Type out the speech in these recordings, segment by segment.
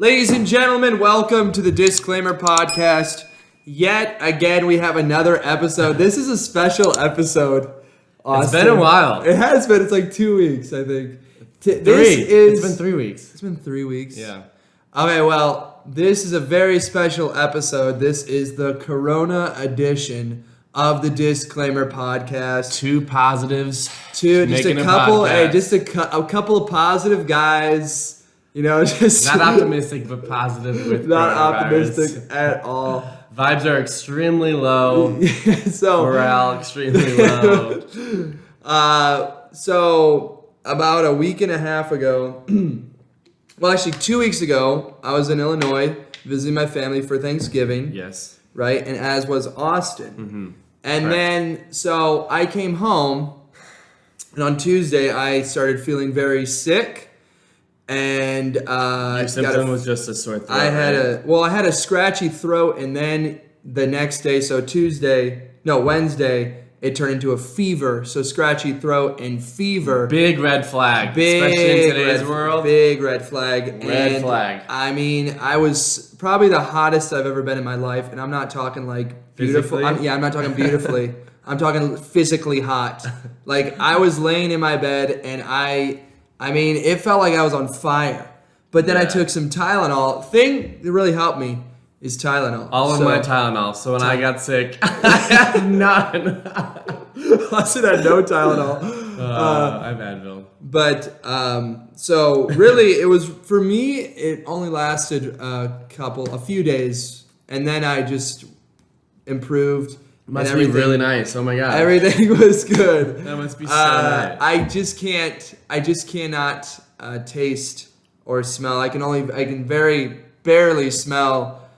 Ladies and gentlemen, welcome to the DisClaymer podcast. Yet again, we have another episode. This is a special episode. Austin. It's been a while. It has been. It's like 2 weeks, I think. It's been 3 weeks. It's been 3 weeks? Yeah. Okay, well, this is a very special episode. This is the Corona edition of the DisClaymer podcast. Two positives. Just a couple. A couple of positive guys. You know, just not optimistic, but positive with not optimistic at all. Vibes are extremely low. So morale extremely low. So about a week and a half ago, well, actually 2 weeks ago, I was in Illinois visiting my family for Thanksgiving. Yes. Right, and as was Austin. Mm-hmm. And Correct. then, so I came home, and on Tuesday I started feeling very sick. And your symptom was just a sore throat. I had a scratchy throat, and then the next day, so Wednesday, it turned into a fever. So scratchy throat and fever. Big red flag, especially in today's world. Big red flag. Red flag. I mean, I was probably the hottest I've ever been in my life, and I'm not talking like beautiful. I'm not talking beautifully. I'm talking physically hot. Like I was laying in my bed, and I mean, it felt like I was on fire. But then I took some Tylenol. Thing that really helped me is Tylenol. All of my Tylenol. So when I got sick, I had none. Austin had no Tylenol. I've Advil. But, so really, it was, for me, it only lasted a few days. And then I just improved. Must be really nice. Oh my god. Everything was good. That must be so nice. I just cannot taste or smell. I can very barely smell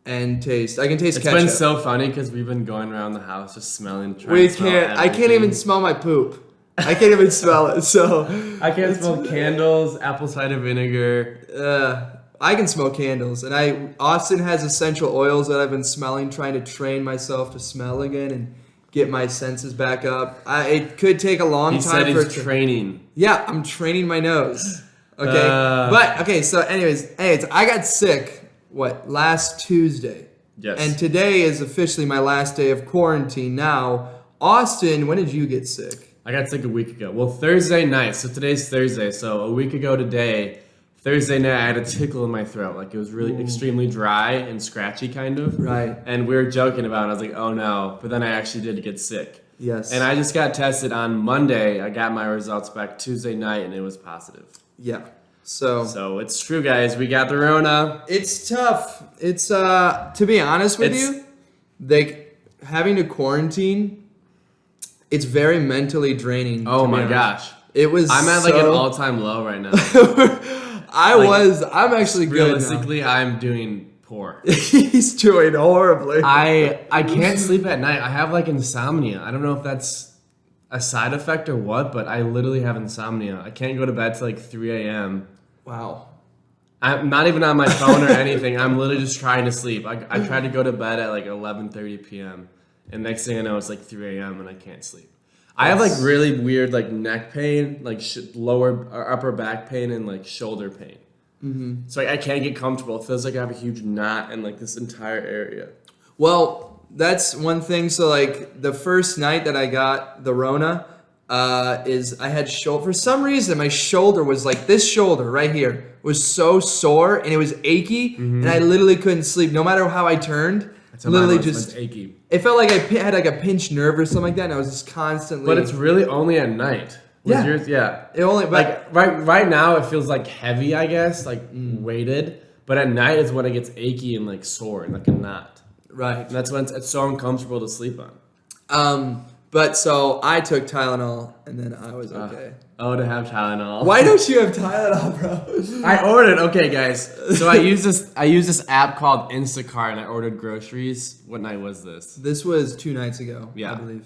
and taste. I can taste ketchup. It's been so funny because we've been going around the house just smelling. I can't even smell my poop. I can't even smell it. So I can't smell candles, apple cider vinegar. I can smell candles, and Austin has essential oils that I've been smelling, trying to train myself to smell again and get my senses back up. It could take a long time. He said he's training. Yeah, I'm training my nose. Okay, so anyways, I got sick. Last Tuesday? Yes. And today is officially my last day of quarantine. Now, Austin, when did you get sick? I got sick a week ago. Well, Thursday night. So today's Thursday. So a week ago today. Thursday night, I had a tickle in my throat. Like, it was really extremely dry and scratchy, kind of. Right. And we were joking about it. I was like, oh, no. But then I actually did get sick. Yes. And I just got tested on Monday. I got my results back Tuesday night, and it was positive. Yeah. So it's true, guys. We got the Rona. It's tough. It's, to be honest with you, like, having to quarantine, it's very mentally draining. Oh, my gosh. I'm at, like, an all-time low right now. I'm actually good. Realistically, I'm doing poor. He's doing horribly. I can't sleep at night. I have like insomnia. I don't know if that's a side effect or what, but I literally have insomnia. I can't go to bed till like 3 a.m. Wow. I'm not even on my phone or anything. I'm literally just trying to sleep. I tried to go to bed at like 11:30 p.m. and next thing I know it's like 3 a.m. and I can't sleep. I have like really weird like neck pain, like lower or upper back pain, and like shoulder pain. Mm-hmm. So I can't get comfortable. It feels like I have a huge knot in like this entire area. Well, that's one thing. So like the first night that I got the Rona, is I had for some reason my shoulder was like this shoulder right here was so sore and it was achy, and I literally couldn't sleep no matter how I turned. Literally just achy. It felt like I had like a pinched nerve or something like that, and I was just constantly. But it's really only at night. Yeah. It only like right now it feels like heavy, I guess, like weighted. But at night is when it gets achy and like sore and like a knot. Right. And that's when it's so uncomfortable to sleep on. But so I took Tylenol and then I was okay. To have Tylenol. Why don't you have Tylenol, bro? I ordered. Okay, guys. So I use this app called Instacart, and I ordered groceries. What night was this? This was 2 nights ago. Yeah. I believe.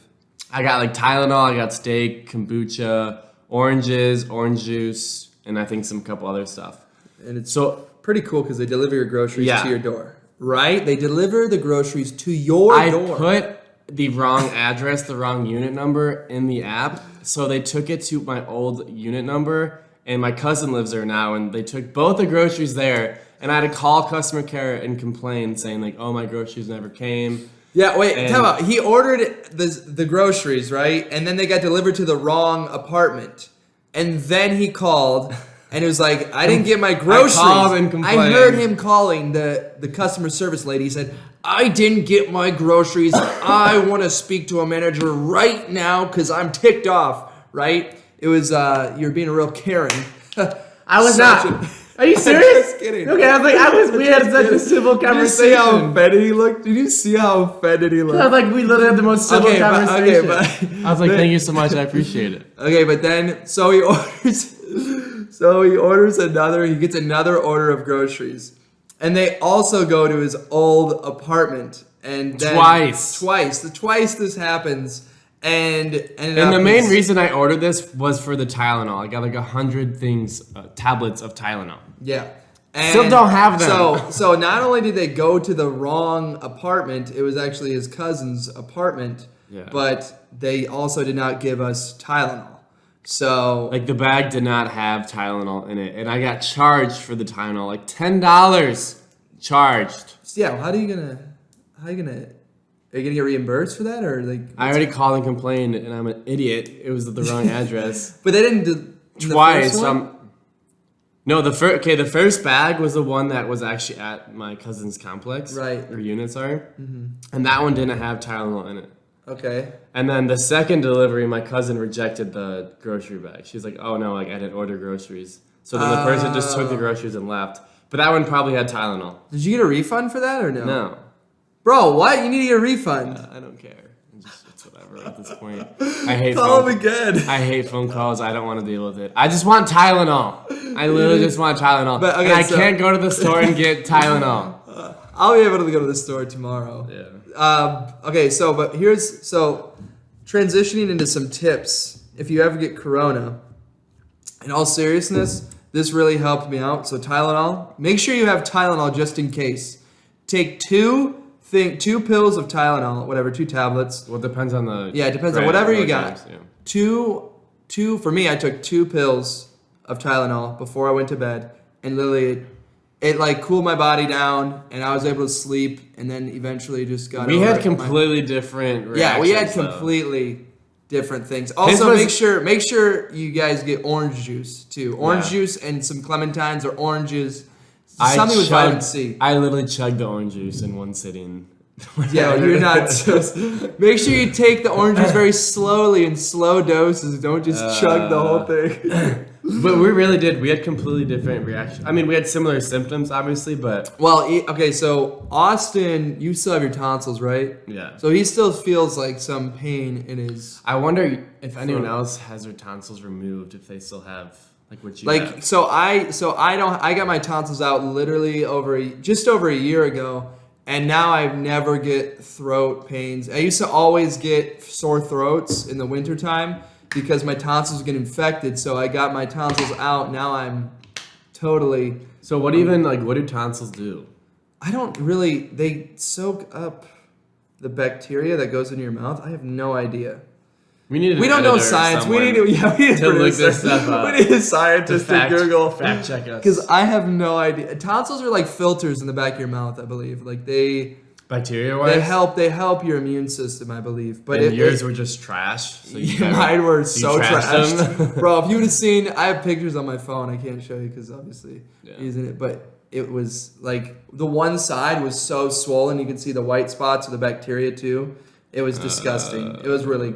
I got like Tylenol. I got steak, kombucha, oranges, orange juice, and I think some couple other stuff. And it's so pretty cool because they deliver your groceries to your door. Right? They deliver the groceries to your door. I put the wrong address, the wrong unit number in the app. So they took it to my old unit number, and my cousin lives there now, and they took both the groceries there, And I had to call customer care and complain, saying like, "Oh, my groceries never came." Yeah, wait, tell about. He ordered the groceries, right? And then they got delivered to the wrong apartment. And then he called and it was like, I didn't get my groceries. I called and complained. I heard him calling the customer service lady. He said, I didn't get my groceries. I want to speak to a manager right now because I'm ticked off, right? It was, you're being a real Karen. I was not. Are you serious? Just kidding. Okay, we had such a civil conversation. Did you see how offended he looked? Did you see how offended he looked? I was like, we literally had the most civil conversation. But I was like, thank you so much. I appreciate it. Okay, but then, he gets another order of groceries. And they also go to his old apartment. And then Twice this happens. And the main reason I ordered this was for the Tylenol. I got like 100 tablets of Tylenol. Yeah. And still don't have them. So not only did they go to the wrong apartment, it was actually his cousin's apartment, but they also did not give us Tylenol. So like the bag did not have Tylenol in it, and I got charged for the Tylenol, like $10 charged. Yeah, how are you gonna are you gonna get reimbursed for that, or like? I already called and complained, and I'm an idiot. It was the wrong address. But they didn't do twice. The first one? No, the first bag was the one that was actually at my cousin's complex, right? Or unit, sorry. Mm-hmm. And that one didn't have Tylenol in it. Okay. And then the second delivery, my cousin rejected the grocery bag. She's like, "Oh no, like I didn't order groceries." So then the person just took the groceries and left. But that one probably had Tylenol. Did you get a refund for that or no? No. Bro, what? You need to get a refund. I don't care. It's whatever at this point. I hate Call him again. I hate phone calls. I don't want to deal with it. I just want Tylenol. I literally just want Tylenol. But, okay, and I can't go to the store and get Tylenol. I'll be able to go to the store tomorrow. Yeah. Okay, so transitioning into some tips. If you ever get Corona, in all seriousness, this really helped me out. So Tylenol. Make sure you have Tylenol just in case. Take two pills of Tylenol, whatever, 2 tablets. Well, it depends on the... Yeah, it depends on whatever you got. Two, for me, I took 2 pills of Tylenol before I went to bed. And literally, it like cooled my body down, and I was able to sleep, and then eventually just got We had completely different reactions. Yeah, we had completely different things. Also, make sure you guys get orange juice, too. Orange juice and some clementines or oranges. Something with vitamin C. I literally chugged the orange juice in one sitting. Yeah, you're not. Make sure you take the orange juice very slowly in slow doses. Don't just chug the whole thing. But we really did. We had completely different reactions. I mean, we had similar symptoms, obviously, but... Well, okay, so Austin, you still have your tonsils, right? Yeah. So he still feels like some pain in his... I wonder if anyone else has their tonsils removed, if they still have... Like what you have. I got my tonsils out literally just over a year ago, and now I never get throat pains. I used to always get sore throats in the wintertime because my tonsils get infected, so I got my tonsils out. Now I'm totally... So what do tonsils do? I don't really... They soak up the bacteria that goes in your mouth. I have no idea. We don't know science. We need to look this stuff up. We need a scientist to Google. Fact check us. Because I have no idea. Tonsils are like filters in the back of your mouth, I believe. Like bacteria-wise? They help your immune system, I believe. But yours were just trash. So mine were so trashed. Bro, if you would have seen, I have pictures on my phone. I can't show you because obviously using it. But it was like the one side was so swollen. You could see the white spots of the bacteria too. It was disgusting. It was really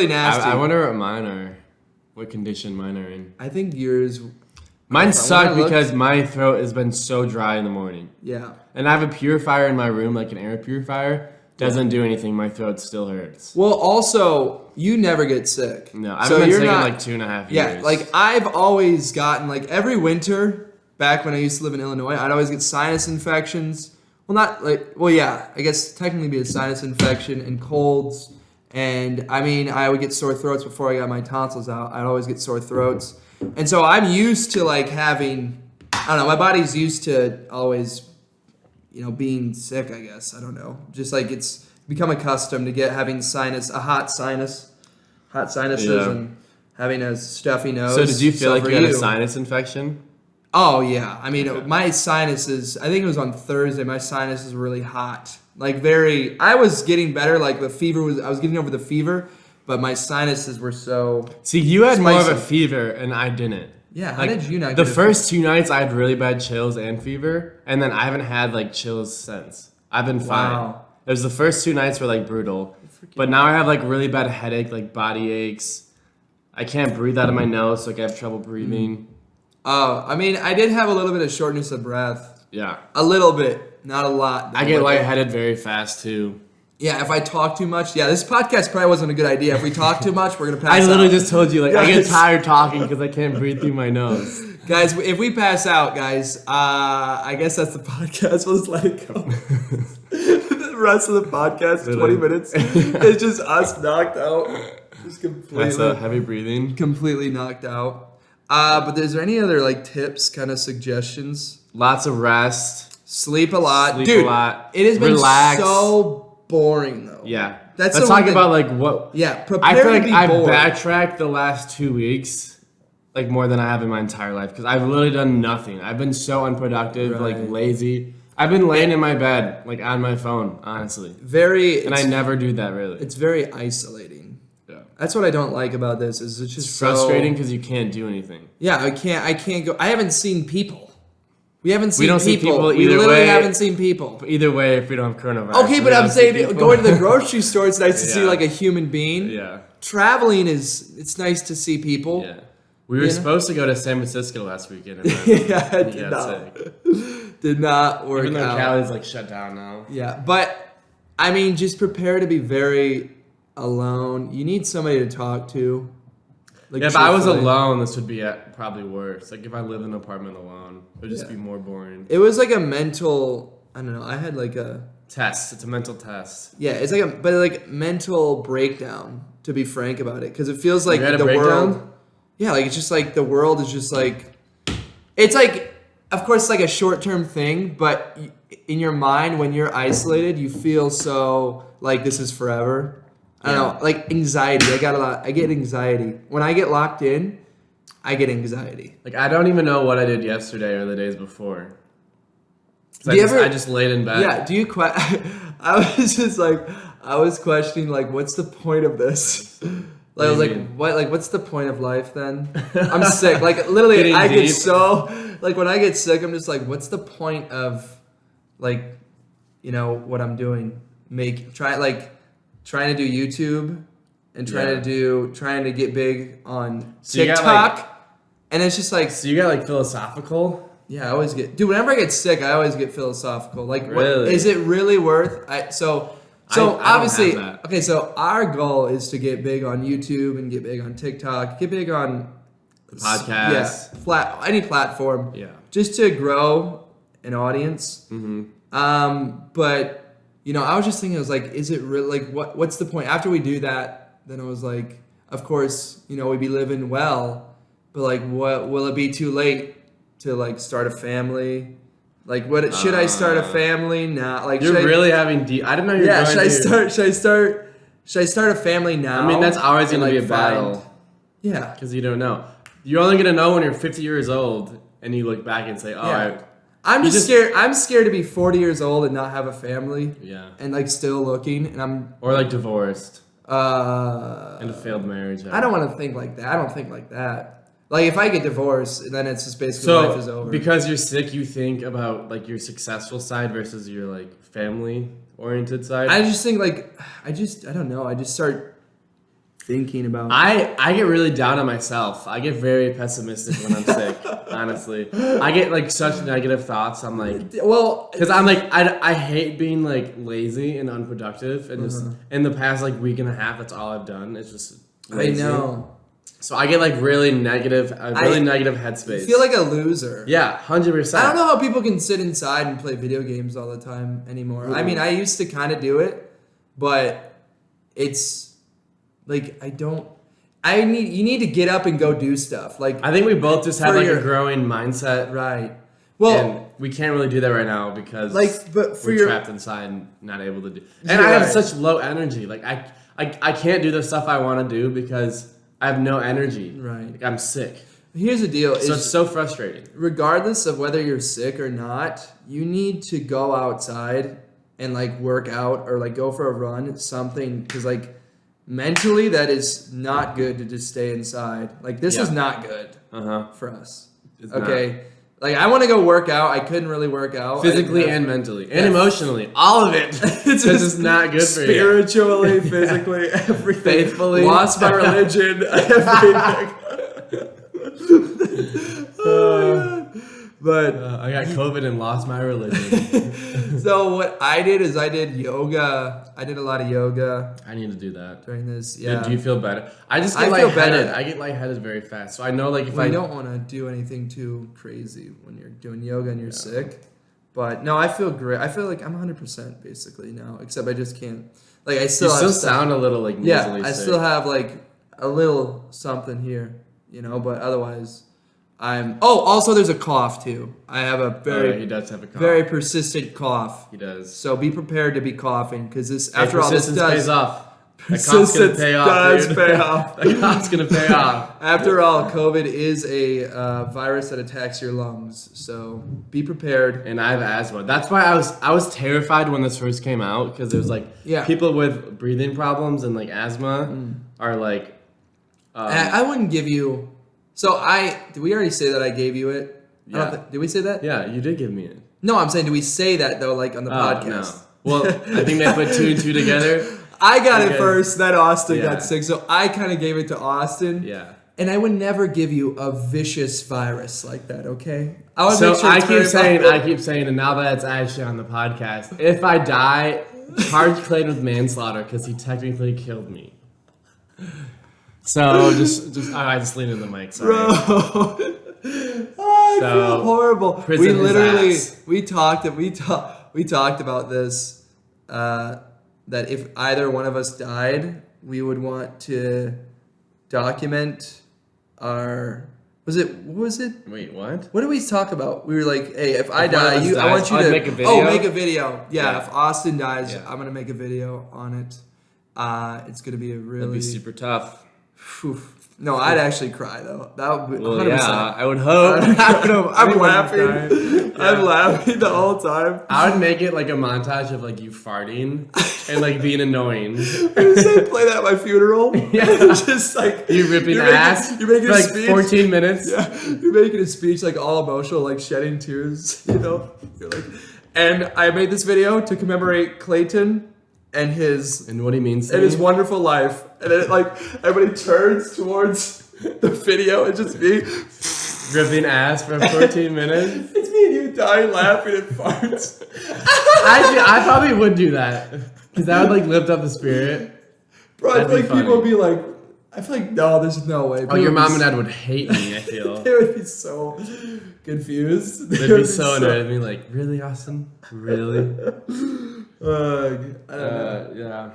nasty. I wonder what condition mine are in. I think yours... Mine suck because my throat has been so dry in the morning. Yeah. And I have a purifier in my room, like an air purifier. Doesn't do anything. My throat still hurts. Well, also, you never get sick. No, I've been sick in like 2.5 years. Yeah, like I've always gotten, like every winter, back when I used to live in Illinois, I'd always get sinus infections. I guess technically be a sinus infection and colds. And I mean, I would get sore throats before I got my tonsils out. I'd always get sore throats. And so I'm used to like having, I don't know, my body's used to always, being sick, I guess. I don't know. Just like it's become accustomed to having hot sinuses and having a stuffy nose. So did you feel like you had a sinus infection? Oh yeah, I mean my sinuses. I think it was on Thursday. My sinuses were really hot, like very. I was getting better. Like the fever was. I was getting over the fever, but my sinuses were so. See, you had more of a spicy. fever, and I didn't. Yeah, how Like, did you not? The get a first 2 nights, I had really bad chills and fever, and then I haven't had like chills since. I've been fine. Wow. It was the first 2 nights were like brutal, but now I have like really bad headache, like body aches. I can't breathe out of my nose, so like I have trouble breathing. I mean, I did have a little bit of shortness of breath. Yeah. A little bit, not a lot. I get lightheaded very fast too. Yeah, if I talk too much. Yeah, this podcast probably wasn't a good idea. If we talk too much, we're going to pass out. I literally just told you, like, I get Guys. tired talking because I can't breathe through my nose. Guys, if we pass out, guys, I guess that's the podcast. We'll just let it go. The rest of the podcast, 20 minutes, it's just us knocked out. Just That's heavy breathing. completely knocked out. But is there any other like tips, kind of suggestions? Lots of rest. Sleep a lot. Sleep Dude, a lot. it has been Relax. so boring though. Yeah. That's Let's the one talk thing- about like what. Yeah, prepare I feel to like be I've bored. backtracked the last 2 weeks, like more than I have in my entire life, because I've literally done nothing. I've been so unproductive, like Right. lazy. I've been laying in my bed, like on my phone, honestly, And I never do that really. it's very isolating. Yeah. That's what I don't like about this. Is it's just It's so- frustrating because you can't do anything. Yeah, I can't go. I haven't seen people. We haven't seen don't see people We either literally way. haven't seen people. But either way, if we don't have coronavirus. Okay, we but I'm don't see saying people. going to the grocery store, it's nice to see Yeah. like a human being. Yeah. Traveling it's nice to see people. Yeah. We were You know? supposed to go to San Francisco last weekend. And then Yeah, I we did got not. sick. Did not work Even though out. Cali's like shut down now. Yeah, but I mean, just prepare to be very alone. You need somebody to talk to. Like, Yeah, if I was truthfully. alone, this would be probably worse. Like if I lived in an apartment alone, it would just Yeah. be more boring. It was like a mental. I don't know. I had like a. Test. It's a mental test. Yeah, it's like mental breakdown. To be frank about it, because it feels like You had a the breakdown? world. Yeah, like it's just like the world is just like. It's like, of course, it's like a short-term thing, but in your mind, when you're isolated, you feel so like this is forever. I don't know, like anxiety. I get anxiety when I get locked in. I get anxiety. Like I don't even know what I did yesterday or the days before. Do you I just laid in bed. Yeah. Do you? I was just like, I was questioning like, what's the point of this? Like I was What do like, you mean? what? Like, what's the point of life then? I'm sick. Like literally, Getting I get deep. so like when I get sick, I'm just like, what's the point of like, what I'm doing? Trying to do YouTube and trying to get big on So you got, TikTok, and it's just like. So you got like philosophical. Yeah, I always get. Dude, whenever I get sick, I always get philosophical. Like, what Really? is it really worth? So I don't obviously, have that. okay. So our goal is to get big on YouTube and get big on TikTok, get big on Podcast. any platform. Yeah. Just to grow an audience. Mm-hmm. But I was just thinking, I was like, is it really like what's the point? After we do that, then I was like, of course, we'd be living well, but like, what will it be too late to like start a family? Like, should I start a family now? Like, You're really having deep. I didn't know you were yeah. going Should I start a family now? I mean, that's always and, going to be a like, battle Yeah. because you don't know. You're only going to know when you're 50 years old and you look back and say, "Oh, Yeah. I'm just scared. I'm scared to be 40 years old and not have a family. yeah," And like still looking, and I'm or like divorced in I a failed marriage. don't want to think like that. I don't think like that. Like if I get divorced, then it's just basically life is So over. because you're sick, you think about like your successful side versus your like family oriented side. I just think like I don't know. I just start thinking about. I get really down on myself. I get very pessimistic when I'm sick. Honestly, I get like such negative thoughts. I'm like, well, because I'm like, I hate being like lazy and unproductive, and just in the past like week and a half, that's all I've done. It's just lazy. I know. So I get like really negative, negative headspace. I feel like a loser. Yeah, 100%. I don't know how people can sit inside and play video games all the time anymore. I mean, I used to kind of do it, but it's like you need to get up and go do stuff. Like I think we both just have For like your- a growing mindset, right. Well, and we can't really do that right now because but for we're your trapped inside and not able to do. And You're I have right. such low energy. Like I can't do the stuff I want to do because I have no energy. Right. Like I'm sick. Here's the deal. So it's so frustrating. Regardless of whether you're sick or not, you need to go outside and like work out or like go for a run, something, because like mentally that is not good to just stay inside. Like this is not good for us. It's okay. Not. Like I want to go work out. I couldn't really work out. Physically and mentally and emotionally. All of it. It's just not good for you. Spiritually, physically, everything. Faithfully. Lost my religion, everything. Oh, but I got COVID and lost my religion. So what I did is I did yoga. I did a lot of yoga. I need to do that during this. Yeah. Do you feel better? I just get lightheaded. I get lightheaded very fast. So I know like if I don't want to do anything too crazy when you're doing yoga and you're sick. But no, I feel great. I feel like I'm 100% basically now, except I just can't. Like I still. You still sound a little like nasally sick. I still have like a little something here, you know. But otherwise. Also there's a cough too. I have a he does have a cough. Very persistent cough. He does. So be prepared to be coughing because this after all this pays off. Persistence does pay off. The cough's gonna pay off. After all, COVID is a virus that attacks your lungs. So be prepared. And I have asthma. That's why I was terrified when this first came out because it was like people with breathing problems and like asthma are like. I wouldn't give you. So did we already say that I gave you it? Yeah. Did we say that? Yeah, you did give me it. No, I'm saying, do we say that though, like on the podcast? No. Well, I think they put 2 and 2 together. I got it first, then Austin got sick, so I kind of gave it to Austin. Yeah. And I would never give you a vicious virus like that, okay? I keep saying, and now that it's actually on the podcast, if I die, charge Clayton with manslaughter because he technically killed me. So I just leaned in the mic. Sorry. Bro, I feel horrible. We talked about this that if either one of us died, we would want to document our. What was it? Wait, what? What did we talk about? We were like, hey, if I die, I want you to make a video. Oh, make a video. Yeah, if Austin dies, I'm gonna make a video on it. It's gonna be That'd be super tough. No, I'd actually cry though. That would be 100%. Yeah, I would hope. I'm laughing. I'm laughing the whole time. I would make it like a montage of like you farting and like being annoying. Play that at my funeral. Yeah, just like you ripping ass. You're making for a like speech. 14 minutes. Yeah, you're making a speech like all emotional, like shedding tears. You know, you're like, and I made this video to commemorate Clayton. And what he means and his wonderful life, and then like everybody turns towards the video and just me ripping ass for 14 minutes. It's me and you dying laughing at farts. Actually, I probably would do that because that would like lift up the spirit. Bro, I feel like people would be like, I feel like no, there's no way. People your mom and dad would hate me. I feel they would be so confused. They'd be so annoyed at me. Like, really, Austin? Really? I don't know. Yeah.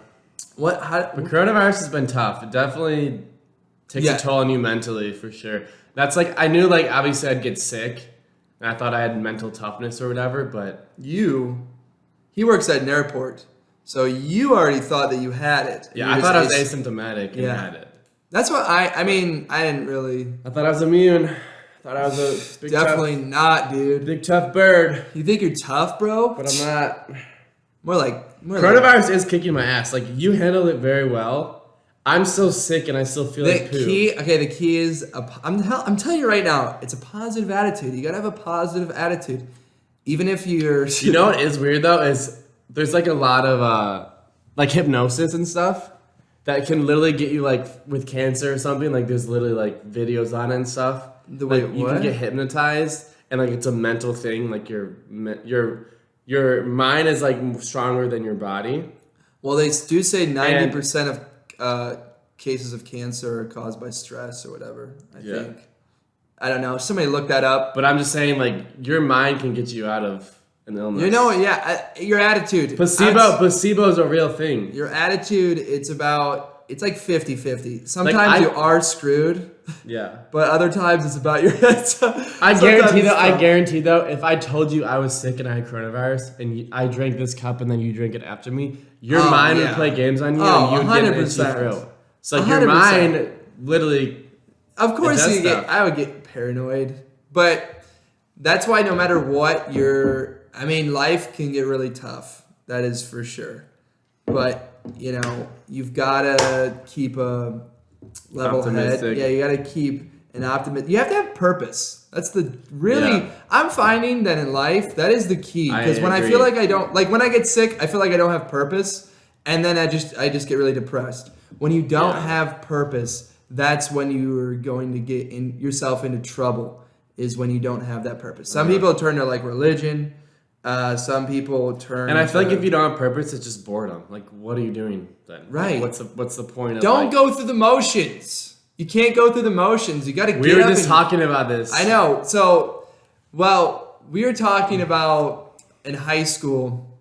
But coronavirus has been tough. It definitely takes a toll on you mentally, for sure. That's like, I knew like obviously I'd get sick, and I thought I had mental toughness or whatever, but he works at an airport, so you already thought that you had it. Yeah, I thought I was asymptomatic and had it. That's what I mean, I didn't really. I thought I was immune. I thought I was a big definitely tough, not, dude. Big tough bird. You think you're tough, bro? But I'm not. More like coronavirus is kicking my ass. Like you handled it very well. I'm still sick and I still feel like poo. The key is I'm telling you right now, it's a positive attitude. You gotta have a positive attitude, even if you're. You know what is weird though is there's like a lot of like hypnosis and stuff that can literally get you like with cancer or something. Like there's literally like videos on it and stuff. You can get hypnotized and like it's a mental thing. Like your mind is like stronger than your body. Well, they do say 90% of cases of cancer are caused by stress or whatever. I think. I don't know. Somebody look that up. But I'm just saying, like, your mind can get you out of an illness. You know, your attitude. Placebo is a real thing. Your attitude, it's like 50-50. Sometimes you are screwed. Yeah. But other times it's about your head. I guarantee though, if I told you I was sick and I had coronavirus and I drank this cup and then you drink it after me, your mind would play games on you and you would get an itchy throat. So like 100%. Your mind literally. Of course I would get paranoid. But that's why no matter what life can get really tough. That is for sure. But, you've got to keep a level head. Yeah, you got to keep an optimist. You have to have purpose. That's I'm finding that in life, that is the key. Because when I feel like I don't, like when I get sick, I feel like I don't have purpose. And then I just get really depressed. When you don't have purpose, that's when you're going to get yourself into trouble, is when you don't have that purpose. Some people turn to like religion. Some people turn. And I feel like if you don't have purpose, it's just boredom. Like, what are you doing then? Right. Like, what's the point of? Don't go through the motions. You can't go through the motions. You got to get up. We were just talking about this. I know. So, we were talking about in high school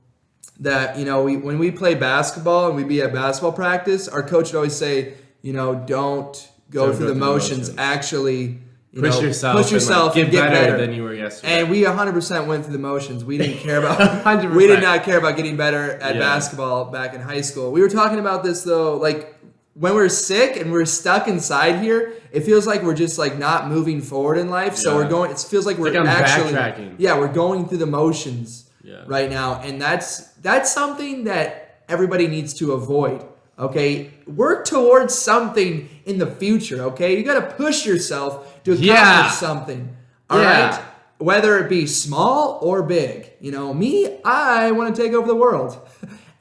that when we play basketball and we'd be at basketball practice, our coach would always say, don't go through the motions. Actually. Push yourself and get better than you were yesterday. And we 100% went through the motions. We didn't care about 100%. We did not care about getting better at basketball back in high school. We were talking about this though, like when we're sick and we're stuck inside here, it feels like we're just like not moving forward in life. So it feels like we're actually backtracking. Yeah, we're going through the motions right now, and that's something that everybody needs to avoid. Okay, work towards something in the future. Okay, you got to push yourself to accomplish something. All right, whether it be small or big. Me, I want to take over the world,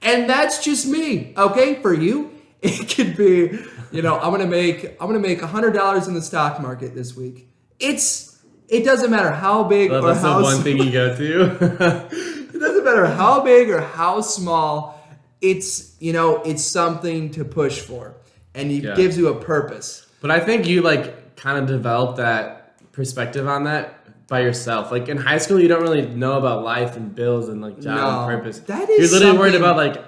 and that's just me. Okay, for you, it could be. I'm gonna make $100 in the stock market this week. It doesn't matter how big or how small. That's the one thing you go to. It doesn't matter how big or how small. It's something to push for, and it gives you a purpose. But I think you kind of developed that perspective on that by yourself. Like in high school, you don't really know about life and bills and job and purpose. That is You're literally worried about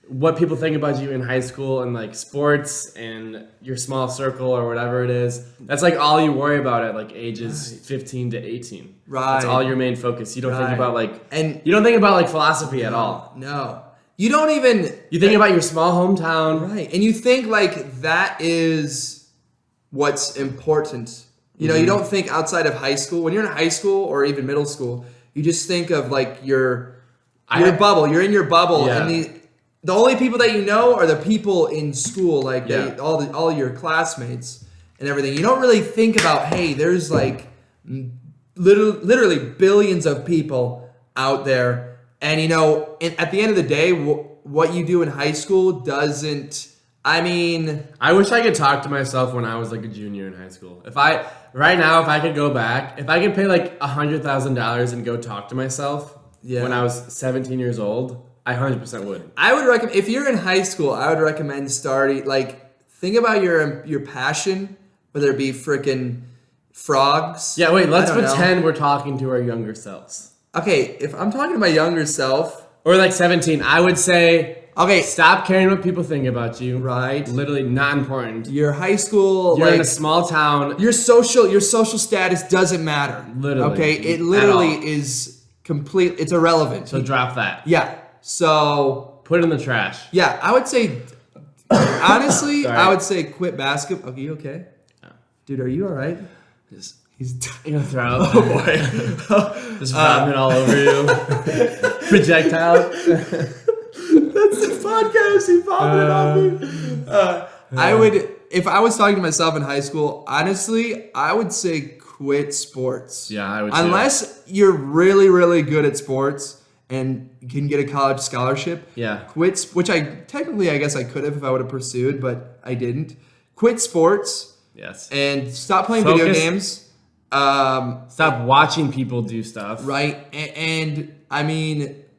what people think about you in high school and sports and your small circle or whatever it is. That's all you worry about at ages 15 to 18. Right. That's all your main focus. You don't think about and you don't think about philosophy at all. No. You don't even... You think about your small hometown. Right. And you think that is what's important. You don't think outside of high school. When you're in high school or even middle school, you just think of your bubble. You're in your bubble. Yeah. And the only people that you know are the people in school, all your classmates and everything. You don't really think about, hey, there's literally billions of people out there. And at the end of the day, what you do in high school doesn't. I wish I could talk to myself when I was a junior in high school. If I could go back, if I could pay $100,000 and go talk to myself when I was 17 years old, I 100% would. I would recommend, if you're in high school, I would recommend starting think about your passion, whether it be freaking frogs. Yeah, wait. Let's pretend we're talking to our younger selves. Okay, if I'm talking to my younger self... Or 17, I would say... Okay, stop caring what people think about you. Right. Literally not important. Your high school... You're in a small town. Your social status doesn't matter. Literally. Okay, it literally is complete... It's irrelevant. So drop that. Yeah, so... Put it in the trash. Yeah, I would say... Honestly, I would say quit basketball. Okay, you okay? Yeah. Dude, are you all right? He's gonna throw up. Oh boy. Just vomit all over you. Projectile. That's the podcast. He vomited on me. I would, if I was talking to myself in high school, honestly, I would say quit sports. Yeah, I would Unless you're really, really good at sports and you can get a college scholarship. Yeah. Quit, which I guess I could have if I would have pursued, but I didn't. Quit sports. Yes. And stop playing video games. Stop watching people do stuff. Right. And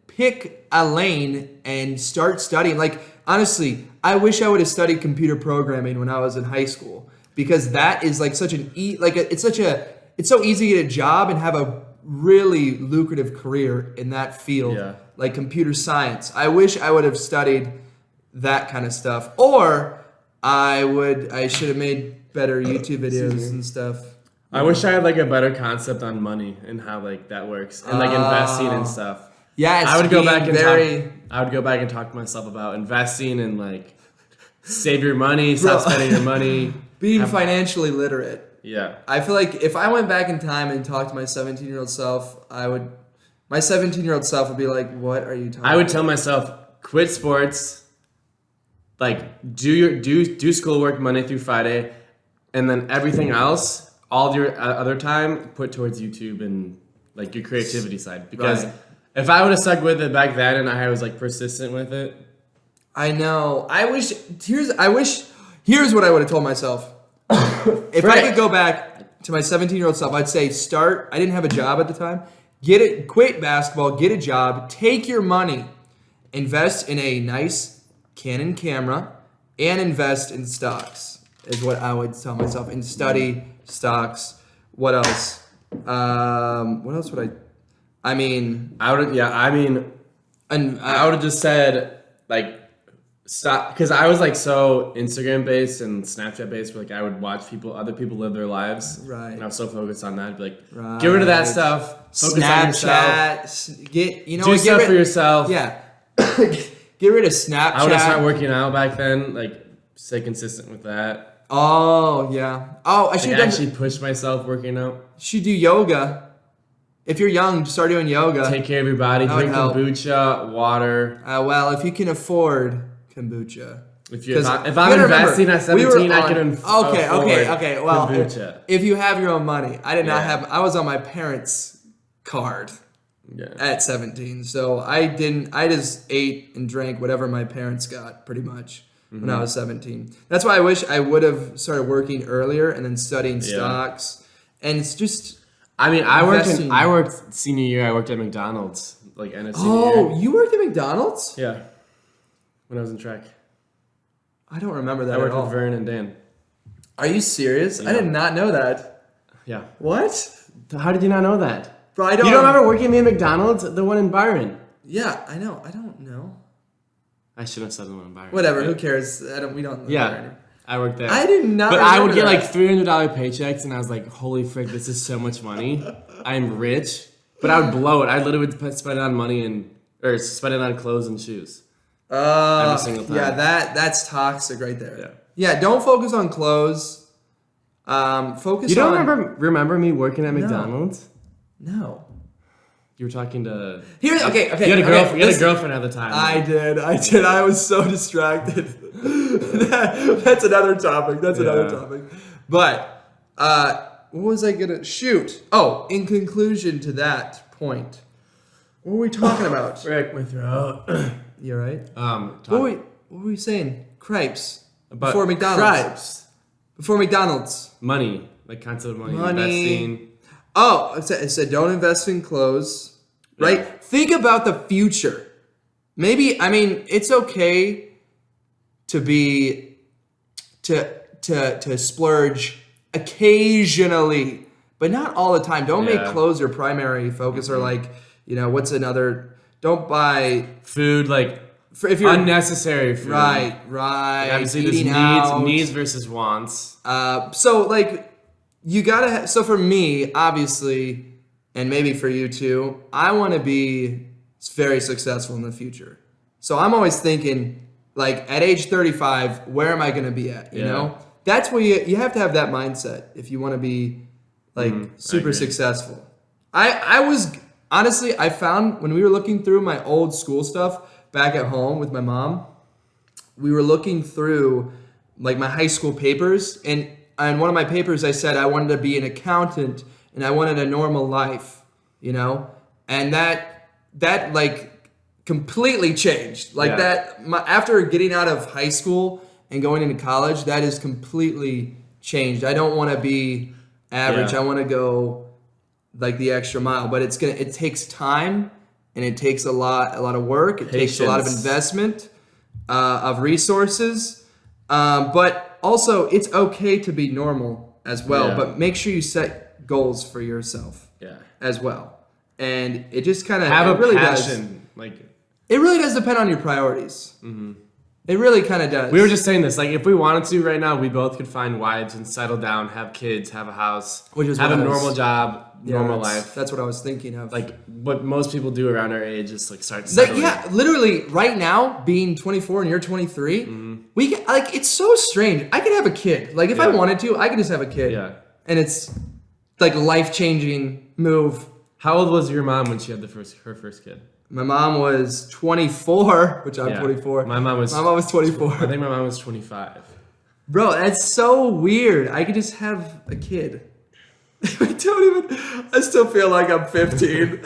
pick a lane and start studying. Honestly, I wish I would have studied computer programming when I was in high school, because that is such an it's so easy to get a job and have a really lucrative career in that field. Yeah. Like computer science. I wish I would have studied that kind of stuff, or I should have made better YouTube videos and stuff. I wish I had a better concept on money and how that works and investing and stuff. Yeah, I would go back and talk to myself about investing and save your money, stop spending your money, being financially literate. Yeah. I feel like if I went back in time and talked to my 17-year-old self, my 17-year-old self would be like, "What are you talking about?" I would tell myself, quit sports, like do schoolwork Monday through Friday, and then everything else, all your other time, put towards YouTube and like your creativity side. Because if I would have stuck with it back then and I was like persistent with it, I know. Here's what I would have told myself. If I could go back to my 17-year-old self, I'd say I didn't have a job at the time. Quit basketball, get a job, take your money, invest in a nice Canon camera, and invest in stocks is what I would tell myself. And study stocks. What else? What else would I mean, I would have just said like stop, because I was like so Instagram based and Snapchat based, where like I would watch other people live their lives, right? And I was so focused on that, like get rid of that stuff. Focus Snapchat, on yourself. Do stuff for yourself. Yeah, get rid of Snapchat. I would have started working out back then, like stay consistent with that. Oh yeah. Oh, I should actually push myself working out. Should do yoga. If you're young, start doing yoga. Take care of your body. Drink kombucha, water. Well, if you can afford kombucha. If I'm investing at 17, I can afford Okay. Well, kombucha. If you have your own money, I did not have. I was on my parents' card at 17, so I didn't. I just ate and drank whatever my parents got, pretty much. When I was 17. That's why I wish I would have started working earlier and then studying stocks. And it's just. I mean, I worked senior year. I worked at McDonald's, like end of senior year. Oh, you worked at McDonald's? Yeah, when I was in track. I don't remember that I worked at all. with Vern and Dan. Are you serious? Yeah. I did not know that. Yeah. What? How did you not know that? Bro, you don't remember working at McDonald's, the one in Byron? Yeah, I know. I don't know. I should have said the one in Byron. Whatever. Who cares? We don't know. Yeah. I worked there. I did not. But I would get like $300 paychecks, and I was like, "Holy frick, this is so much money! I'm rich." But I would blow it. I literally would spend it on money or spend it on clothes and shoes. Every single time. Yeah, that's toxic right there. Yeah. Don't focus on clothes. Focus. You don't remember me working at McDonald's? No. You were talking to. Okay. You had a girlfriend at the time. I did. I was so distracted. That's another topic. But what was I gonna shoot? Oh, in conclusion to that point, what were we talking about? Rick, my throat. You right? What were we saying? Crepes. Before McDonald's. Crepes. Before McDonald's. Money, like concept of money. Investing. Oh, I said don't invest in clothes, right? Yeah. Think about the future. Maybe, I mean, it's okay to splurge occasionally, but not all the time. Don't make clothes your primary focus, or like, what's another? Don't buy food if you're unnecessary food. Right. Obviously, there's needs versus wants. So like. You gotta. So for me, obviously, and maybe for you too, I want to be very successful in the future. So I'm always thinking, like at age 35, where am I gonna be at? You know, that's where you have to have that mindset if you want to be like super successful. I was honestly, I found when we were looking through my old school stuff back at home with my mom, we were looking through like my high school papers, and on one of my papers, I said I wanted to be an accountant and I wanted a normal life, and that like completely changed. Like after getting out of high school and going into college, that is completely changed. I don't want to be average. I want to go like the extra mile, but it takes time and it takes a lot of work. It takes a lot of investment of resources, but also, it's okay to be normal as well, but make sure you set goals for yourself as well. And it just kind of have a passion. It really does depend on your priorities. Mm-hmm. It really kind of does. We were just saying this. Like, if we wanted to right now, we both could find wives and settle down, have kids, have a house, have a normal job, normal life. That's what I was thinking of. Like, what most people do around our age is like start settling. Literally right now, being 24 and you're 23, we can, like, it's so strange. I could have a kid. Like, if I wanted to, I could just have a kid. Yeah. and it's like a life-changing move. How old was your mom when she had her first kid? My mom was 24, which I'm 24. My mom was 24. I think my mom was 25. Bro, that's so weird. I could just have a kid. I still feel like I'm 15.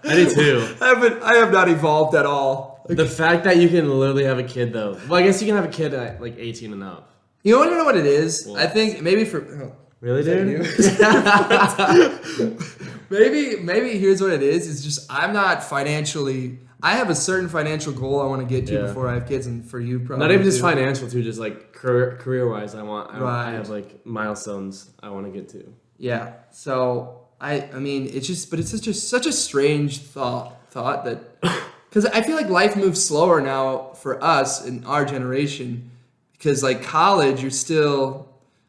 I do too. I have not evolved at all. The fact that you can literally have a kid though. Well, I guess you can have a kid at like 18 and up. You want to know what it is? What? I think maybe for... Oh, really, dude? maybe here's what it is. It's just I'm not financially... I have a certain financial goal I want to get to before I have kids, and for you probably not even just too. financial too, just like career-wise. I Right. have like milestones I want to get to. Yeah. So I mean, it's just, but it's such a strange thought that, because I feel like life moves slower now for us in our generation, because like college, you're still,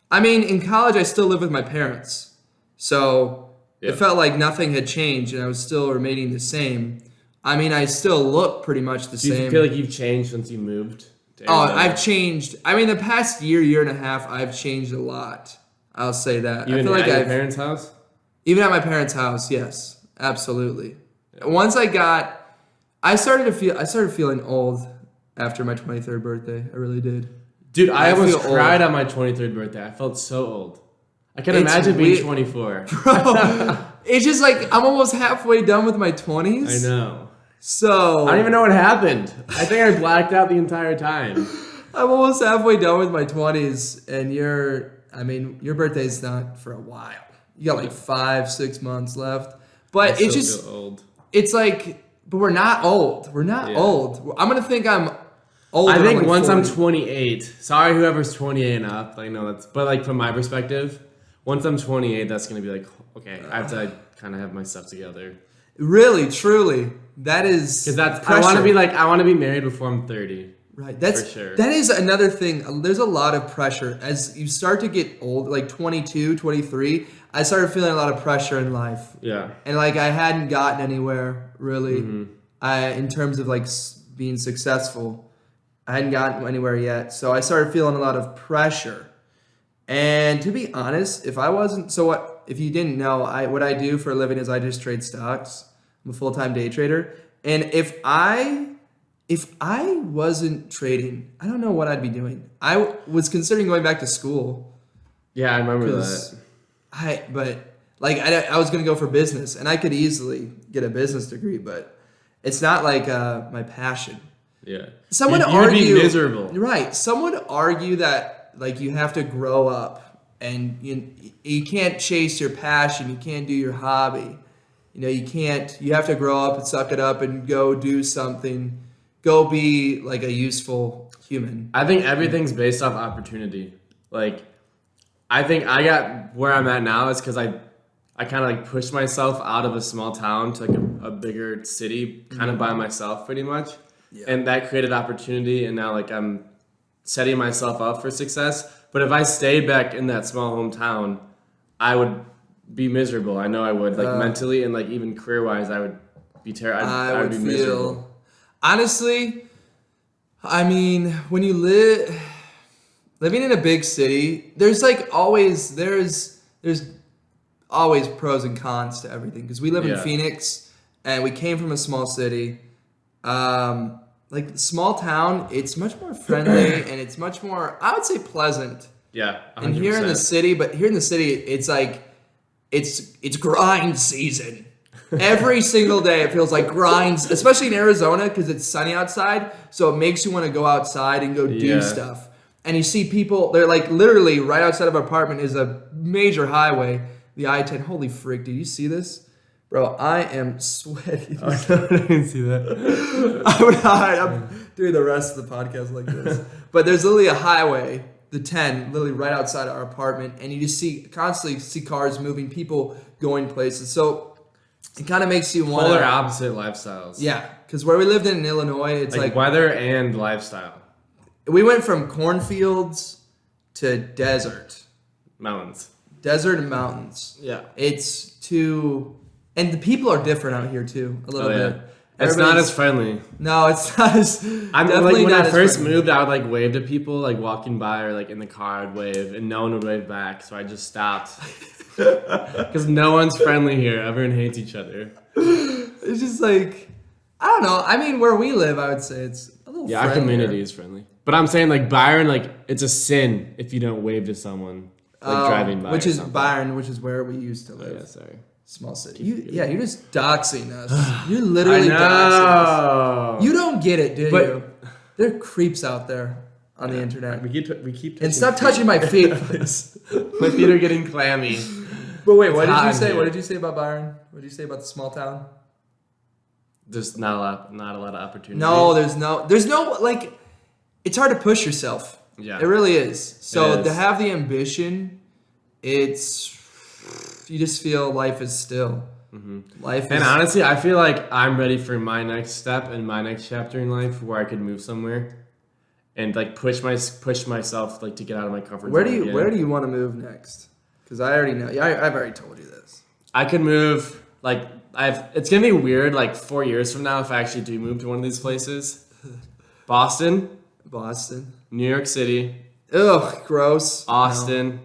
I mean, in college I still live with my parents, so it felt like nothing had changed and I was still remaining the same. I mean, I still look pretty much the same. Do you feel like you've changed since you moved to Arizona? I've changed. I mean, the past year and a half, I've changed a lot. I'll say that. Even I feel like at your parents' house? Even at my parents' house, yes, absolutely. Yeah. Once I started feeling old after my 23rd birthday. I really did. Dude, I almost cried on my 23rd birthday. I felt so old. I can imagine being 24. Bro, it's just like I'm almost halfway done with my 20s. I know. So I don't even know what happened. I think I blacked out the entire time. I'm almost halfway done with my 20s, and your birthday's not for a while. You got like 5-6 months left. But it's just feel old. It's like, but we're not old. We're not old. I'm gonna think I'm old. I think like once 40. I'm 28. Sorry, whoever's 28 and up. I know that's, but like from my perspective, once I'm 28, that's gonna be like, okay, I have to kind of have my stuff together. Really, truly, that is because that's pressure. I want to be married before I'm 30. Right. That's for sure. That is another thing. There's a lot of pressure as you start to get old, like 22, 23. I started feeling a lot of pressure in life. Yeah. And like I hadn't gotten anywhere really. In terms of like being successful, I hadn't gotten anywhere yet. So I started feeling a lot of pressure. And to be honest, if you didn't know, what I do for a living is I just trade stocks. I'm a full-time day trader. And if I wasn't trading, I don't know what I'd be doing. I was considering going back to school. Yeah, I remember that. I was going to go for business, and I could easily get a business degree, but it's not like my passion. Yeah. Some would You'd argue, be miserable. Right. Some would argue that like you have to grow up and you can't chase your passion. You can't do your hobby. You have to grow up and suck it up and go do something. Go be like a useful human. I think everything's based off opportunity. Like, I think I got where I'm at now is because I kind of like pushed myself out of a small town to like a bigger city kind of by myself pretty much. Yeah. And that created opportunity, and now like I'm setting myself up for success. But if I stayed back in that small hometown, I would be miserable. I know I would, like mentally and like even career-wise, I would be terrible. I would be miserable. Honestly, I mean, when you living in a big city, there's always pros and cons to everything. Because we live in Phoenix, and we came from a small city. Like small town, it's much more friendly and it's much more, I would say, pleasant. Yeah, 100%. And here in the city, it's like it's grind season. Every single day it feels like grinds, especially in Arizona because it's sunny outside, so it makes you want to go outside and go do stuff. And you see people, they're like literally right outside of our apartment is a major highway, the I-10. Holy frick, did you see this? Bro, I am sweaty. I didn't see that. I'm doing the rest of the podcast like this. But there's literally a highway, the 10, literally right outside our apartment, and you just constantly see cars moving, people going places. So it kind of makes you want polar opposite lifestyles. Yeah, because where we lived in Illinois, it's like weather and lifestyle. We went from cornfields to desert. Mountains. Desert and mountains. Yeah. And the people are different out here too, a little bit. It's not as friendly. No, it's not as. I'm definitely like when not I as first friendly. moved, I would like wave to people like walking by or like in the car. I'd wave, and no one would wave back. So I just stopped because no one's friendly here. Everyone hates each other. It's just like I don't know. I mean, where we live, I would say it's a little. Yeah, our community is friendly. But I'm saying like Byron, like it's a sin if you don't wave to someone like driving by. Which or is something. Byron, which is where we used to Oh, live. yeah, sorry. Small city. You're just doxing us. You're literally I doxing know. us. You don't get it, do But- you? There are creeps out there on the internet. We keep touching And stop feet. touching my feet, please. My feet are getting clammy. But wait, what It's did hot you in say? here. What did you say about Byron? What did you say about the small town? There's not a lot of opportunity. No, there's no like. It's hard to push yourself. Yeah. It really is. So It is. to have the ambition, you just feel life is still. Life is. And honestly, I feel like I'm ready for my next step and my next chapter in life where I could move somewhere and like push myself like to get out of my comfort zone. Where do again. you want to move next? Because I already know. I've already told you this. I could move like it's gonna be weird like 4 years from now if I actually do move to one of these places. Boston, Boston. New York City, Ugh, gross. Austin.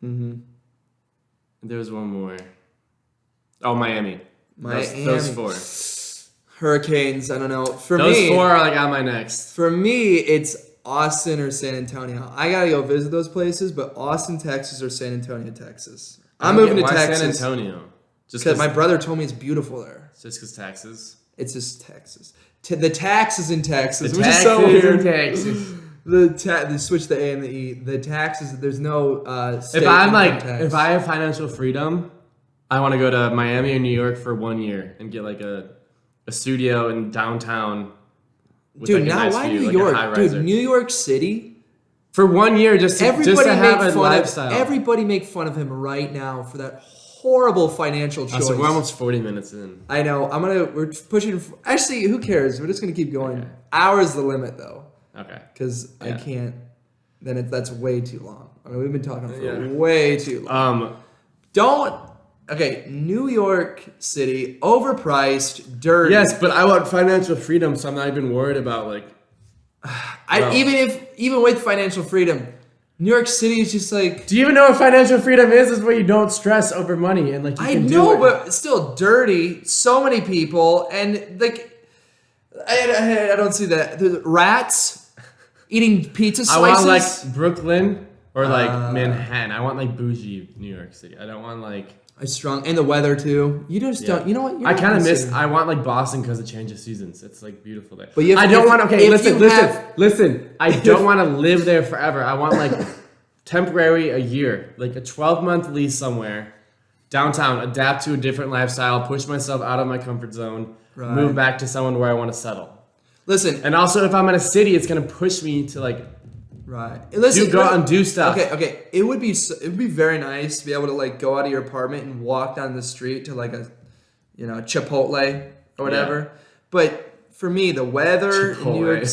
There was one more. Oh, Miami. Miami. Those four. Hurricanes. I don't know. Those four are like on my next. For me, it's Austin or San Antonio. I gotta go visit those places, but Austin, Texas, or San Antonio, Texas. I'm moving to Why Texas. San Antonio. Just Because my brother told me it's beautiful there. Just because Texas. It's just Texas. The taxes in Texas, The which is so taxes in weird. Texas. They switch the A and the E. The taxes. There's no. State If I'm income like, tax. if I have financial freedom, I want to go to Miami or New York for 1 year and get like a studio in downtown. With dude, like a now nice why view, New like a York? high-riser. Dude, New York City. For 1 year, just to have a lifestyle. Everybody make fun of him right now for that horrible financial choice. So we're almost 40 minutes in. I know. We're pushing. Actually, who cares? We're just gonna keep going. Okay. Hour's the limit, though, Okay. because I Yeah. can't. Then that's way too long. I mean, we've been talking for Yeah. way too long. Don't. Okay, New York City, overpriced, dirty. Yes, but I want financial freedom, so I'm not even worried about like. Even with financial freedom, New York City is just like. Do you even know what financial freedom is? Is where you don't stress over money and like you I can know, do it. but it's still dirty. So many people, and like, I don't see that. There's rats eating pizza I slices. want like Brooklyn or like Manhattan. I want like bougie New York City. I don't want like. I strong and the weather too. You just don't. You know what? You're I not kind of miss. considering- I want like Boston because of change of seasons. It's like beautiful there. But you have- I don't if- want. Okay, if you listen. I don't want to live there forever. I want like temporary, a year, like a 12-month lease somewhere downtown. Adapt to a different lifestyle. Push myself out of my comfort zone. Right. Move back to someone where I want to settle. Listen, And also, if I'm in a city, it's gonna push me to like right? Listen, go out and do stuff. Okay. It would be very nice to be able to like go out of your apartment and walk down the street to like a, Chipotle or whatever. But for me, the weather in New York,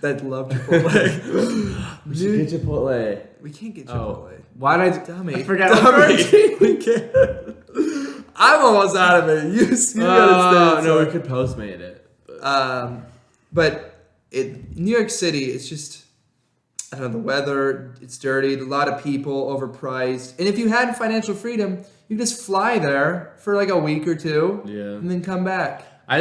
that love Chipotle. We should get Chipotle. We can't get Oh, Chipotle. why did I? Dummy. I forgot. Dummy. We can't. I'm almost out of it. You gotta stay. No, we could Postmate it. But New York City, it's just, I don't know, the weather, it's dirty, a lot of people, overpriced. And if you had financial freedom, you could just fly there for like a week or two Yeah. and then come back. I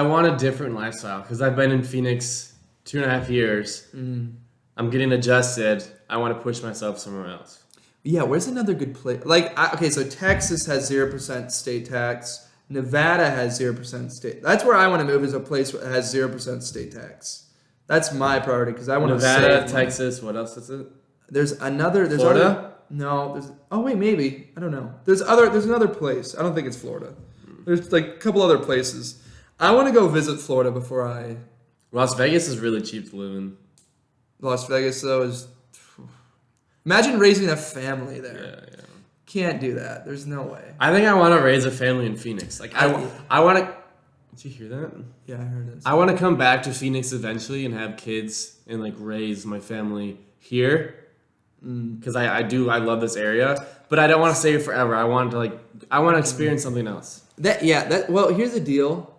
want a different lifestyle because I've been in Phoenix 2.5 years. I'm getting adjusted. I want to push myself somewhere else. Yeah, where's another good place? Like, okay, so Texas has 0% state tax. Nevada has 0% state. That's where I want to move, is a place that has 0% state tax. That's my priority because I want Nevada, to save money. Texas. What else is it? There's Florida? other. No, there's. Oh wait, maybe I don't know. There's another place. I don't think it's Florida. There's like a couple other places. I want to go visit Florida before I. Las Vegas is really cheap to live in. Las Vegas though is. Imagine raising a family there. Yeah. Can't do that. There's no way. I think I want to raise a family in Phoenix. Like I want to. Did you hear that? Yeah, I heard this. I want to come back to Phoenix eventually and have kids and like raise my family here. Because I love this area, but I don't want to stay here forever. I want to experience something else. Well, here's the deal.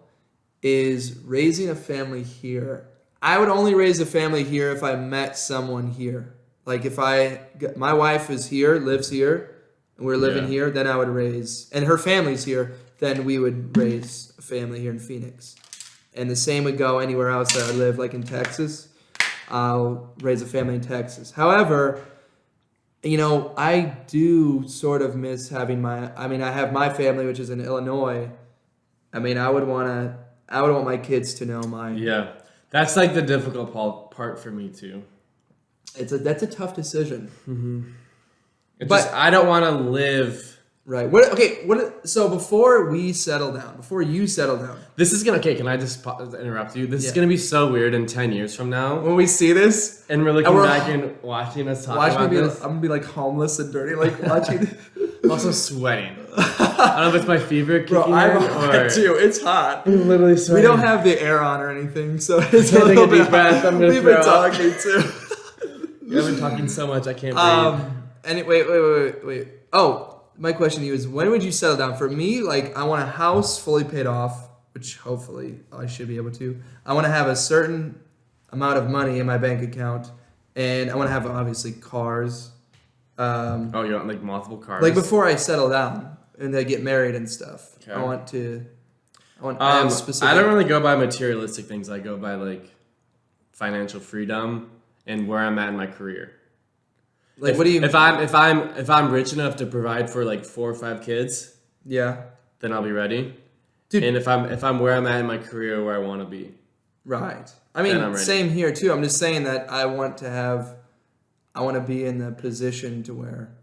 is raising a family here. I would only raise a family here if I met someone here. Like if my wife is here, lives here, and we're living here, then I would raise, and her family's here, then we would raise a family here in Phoenix. And the same would go anywhere else that I live, like in Texas. I'll raise a family in Texas. However, I do sort of miss having I have my family, which is in Illinois. I would want my kids to know my... Yeah. That's like the difficult part for me too. That's a tough decision. But I don't want to live... Right. So before you settle down, this is gonna. Okay, can I just interrupt you? This is gonna be so weird in 10 years from now when we see this and we're looking back and watching us talk about this. I'm gonna be like homeless and dirty, like watching. I'm also sweating. I don't know if it's my fever kicking in or too. It's hot. I'm literally sweating. We don't have the air on or anything, so it's a little bit hot. We've been talking too. We've been talking so much I can't breathe. Wait. Oh. My question to you is, when would you settle down? For me, like, I want a house fully paid off, which hopefully I should be able to. I want to have a certain amount of money in my bank account, and I want to have, obviously, cars. You want, like, multiple cars? Like, before I settle down and I get married and stuff. Okay. I have specific... I don't really go by materialistic things. I go by, like, financial freedom and where I'm at in my career. Like, what do you? If I'm rich enough to provide for like 4 or 5 kids, then I'll be ready. Dude. And if I'm where I'm at in my career, where I want to be, right? Same here too. I'm just saying that I want to be in the position to where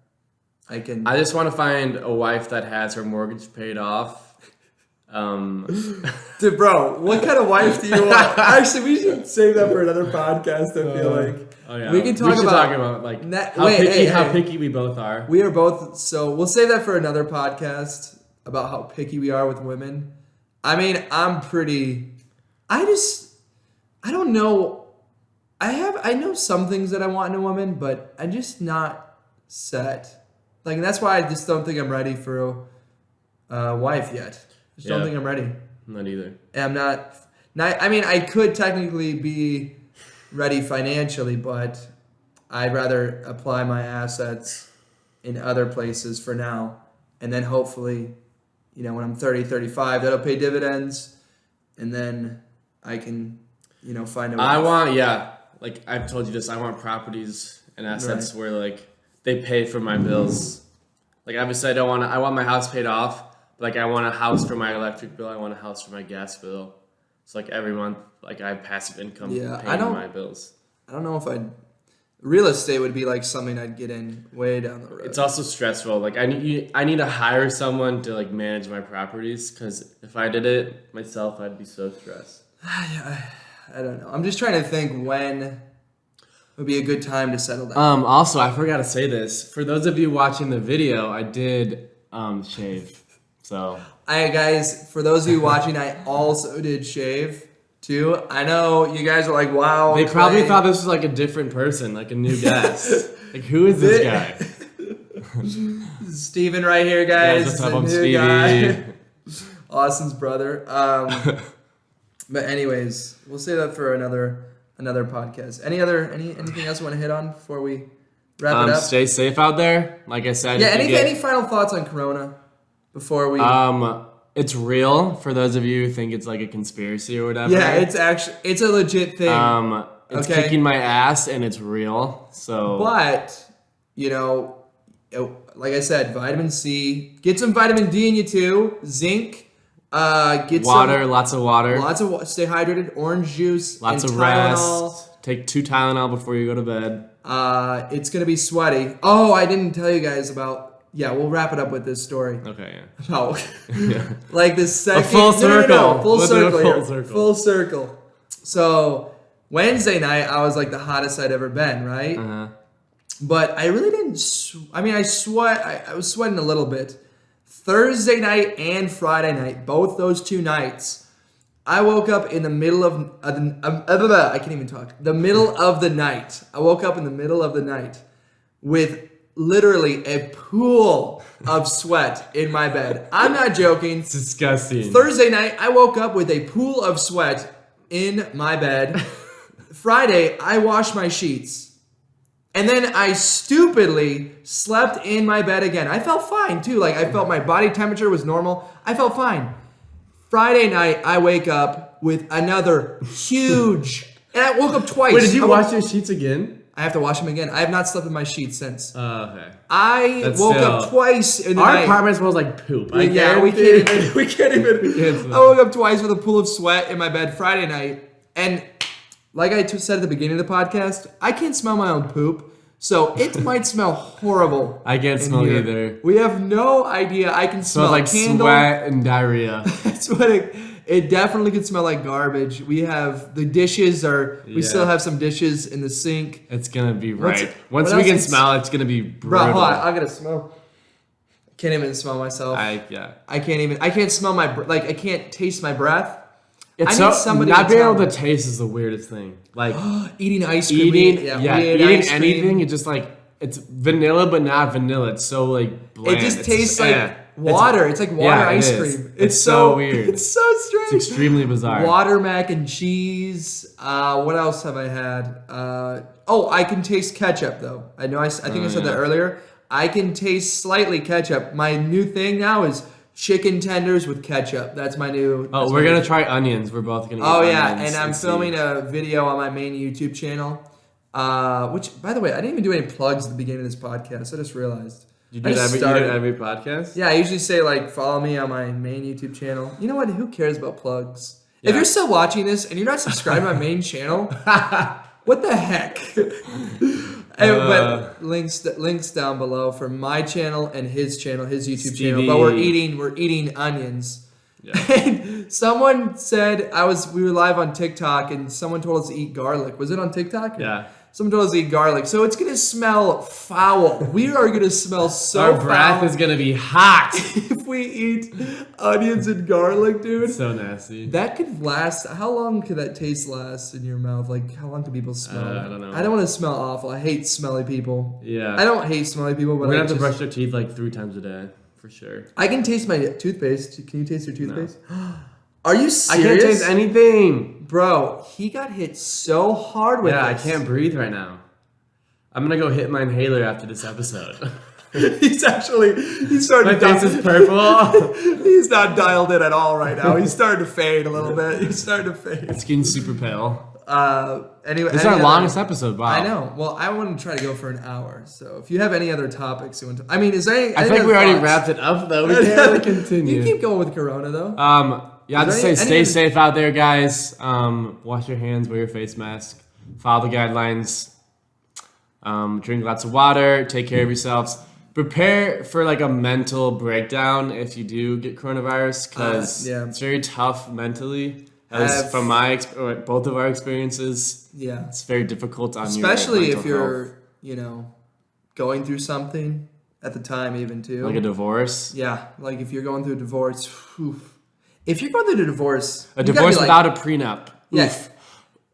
I can. I just want to find a wife that has her mortgage paid off. Dude, bro, what kind of wife do you want? Actually, we should save that for another podcast. I feel like. Oh yeah. We can talk about like how picky we both are. We are both, so we'll save that for another podcast about how picky we are with women. I don't know. I know some things that I want in a woman, but I'm just not set. Like, and that's why I just don't think I'm ready for a wife yet. Just don't think I'm ready. Not either. And I'm not. I could technically be ready financially, but I'd rather apply my assets in other places for now. And then hopefully, when I'm 30, 35, that'll pay dividends. And then I can, find a way. Like I've told you this, I want properties and assets where like they pay for my bills. Like obviously I want my house paid off. Like I want a house for my electric bill. I want a house for my gas bill. So like every month, like I have passive income paying my bills. I don't know if real estate would be like something I'd get in way down the road. It's also stressful. Like I need to hire someone to like manage my properties, because if I did it myself, I'd be so stressed. I don't know. I'm just trying to think when would be a good time to settle down. Also, I forgot to say this. For those of you watching the video, I did shave. So, guys, for those of you watching, I also did shave too. I know you guys are like, wow. They probably thought this was like a different person, like a new guest. Like, who is this guy? Steven right here, guys. What's up? I'm Stevie. Austin's brother. But anyways, we'll say that for another podcast. Anything else you want to hit on before we wrap it up? Stay safe out there. Like I said. Yeah. Any final thoughts on Corona before we? It's real. For those of you who think it's like a conspiracy or whatever. Yeah, it's a legit thing. It's kicking my ass and it's real. So. But like I said, vitamin C. Get some vitamin D in you too. Zinc. Get water, lots of water. Stay hydrated. Orange juice. Lots of Tylenol. rest. Take 2 Tylenol before you go to bed. It's gonna be sweaty. Oh, I didn't tell you guys about. Yeah, we'll wrap it up with this story. Okay, yeah. About like the second. A full circle. No. Full circle. So Wednesday night, I was like the hottest I'd ever been, right? Uh-huh. But I really didn't. I sweat. I was sweating a little bit. Thursday night and Friday night, both those 2 nights, I woke up in the middle of I can't even talk. The middle of the night. I woke up in the middle of the night with literally a pool of sweat in my bed. I'm not joking. It's disgusting. Thursday night, I woke up with a pool of sweat in my bed. Friday, I washed my sheets. And then I stupidly slept in my bed again. I felt fine too. Like I felt my body temperature was normal. I felt fine. Friday night, I wake up with another huge, and I woke up twice. Wait, did you wash your sheets again? I have to wash them again. I have not slept in my sheets since. Okay. I woke up twice in the night. Our apartment smells like poop. We can't even. I woke up twice with a pool of sweat in my bed Friday night. And like I said at the beginning of the podcast, I can't smell my own poop. So it might smell horrible. I can't smell either. We have no idea. I can smell like candle. Sweat and diarrhea. That's what it definitely could smell like garbage. We have the dishes we still have some dishes in the sink. It's gonna be right. Once we can smell, it's gonna be brutal. Bro, hold on, I gotta smell. Can't even smell myself. I can't smell I can't taste my breath. It's not being able to taste is the weirdest thing. Like eating ice cream. Eating anything. It's just like it's vanilla, but not vanilla. It's so like bland. It just tastes like water. It's like water ice cream. It's so weird. It's so strange. It's extremely bizarre. Water mac and cheese. What else have I had? I can taste ketchup though. I know. I think I said that earlier. I can taste slightly ketchup. My new thing now is chicken tenders with ketchup. That's my new. We're gonna try onions. We're both gonna. And I'm filming a video on my main YouTube channel. Which, by the way, I didn't even do any plugs at the beginning of this podcast. I just realized. You do it every podcast? Yeah, I usually say follow me on my main YouTube channel. You know what? Who cares about plugs? Yeah. If you're still watching this and you're not subscribed to my main channel, what the heck? But links down below for my channel and his channel, his YouTube channel. But we're eating onions. Yeah. And someone said we were live on TikTok and someone told us to eat garlic. Was it on TikTok? Yeah. Someone told us to eat garlic. So it's gonna smell foul. We are gonna smell so Our breath foul is gonna be hot if we eat onions and garlic, dude. It's so nasty. That could last. How long could that taste last in your mouth? Like, how long can people smell? I don't know. I don't want to smell awful. I hate smelly people. Yeah. I don't hate smelly people, but we're gonna have to brush our teeth 3 times a day for sure. I can taste my toothpaste. Can you taste your toothpaste? No. Are you serious? I can't taste anything. Bro, he got hit so hard with this. I can't breathe right now. I'm gonna go hit my inhaler after this episode. He's starting. My face is purple. He's not dialed in at all right now. He's starting to fade a little bit. He's starting to fade. It's getting super pale. Anyway, this is our longest episode. Wow. I know. Well, I want to try to go for an hour. So if you have any other topics you want to, is there any? I think we already wrapped it up though. We can't really continue. You keep going with Corona though. Yeah, just say stay safe out there, guys. Wash your hands, wear your face mask, follow the guidelines. Drink lots of water, take care of yourselves. Prepare for a mental breakdown if you do get coronavirus, because it's very tough mentally. From both of our experiences, it's very difficult on you. Especially if you're, going through something at the time, even too. Like a divorce. Yeah, if you're going through a divorce. If you're going through a divorce without a prenup. Yes.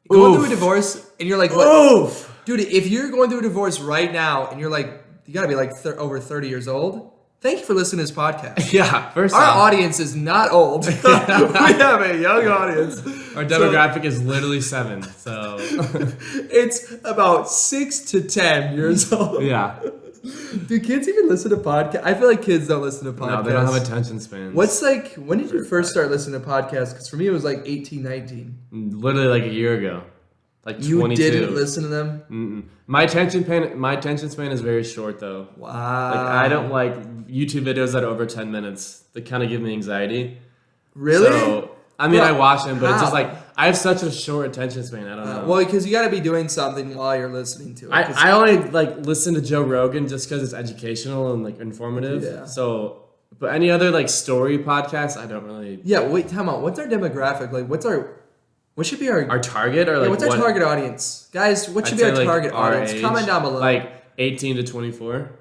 Going through a divorce and you're like, what? Oof. Dude, if you're going through a divorce right now and you're you gotta be over 30 years old, thank you for listening to this podcast. Yeah, our audience is not old. We have a young audience. Our demographic is literally 7, so it's about 6 to 10 years old. Yeah. Do kids even listen to podcasts? I feel like kids don't listen to podcasts. No, they don't have attention spans. When did you first start listening to podcasts? Because for me, it was 18, 19. Literally a year ago. 22. You didn't listen to them? Mm-mm. My attention span is very short though. Wow. I don't like YouTube videos that are over 10 minutes. They kind of give me anxiety. Really? So, I watch them, but it's just I have such a short attention span. I don't know. Well, because you got to be doing something while you're listening to it. I only listen to Joe Rogan just because it's educational and informative. Yeah. So, but any other story podcasts, I don't really. Yeah. Wait, time out. What's our demographic? What should be our target or what's our target audience, guys? What should be our target audience? Age, comment down below. 18 to 24.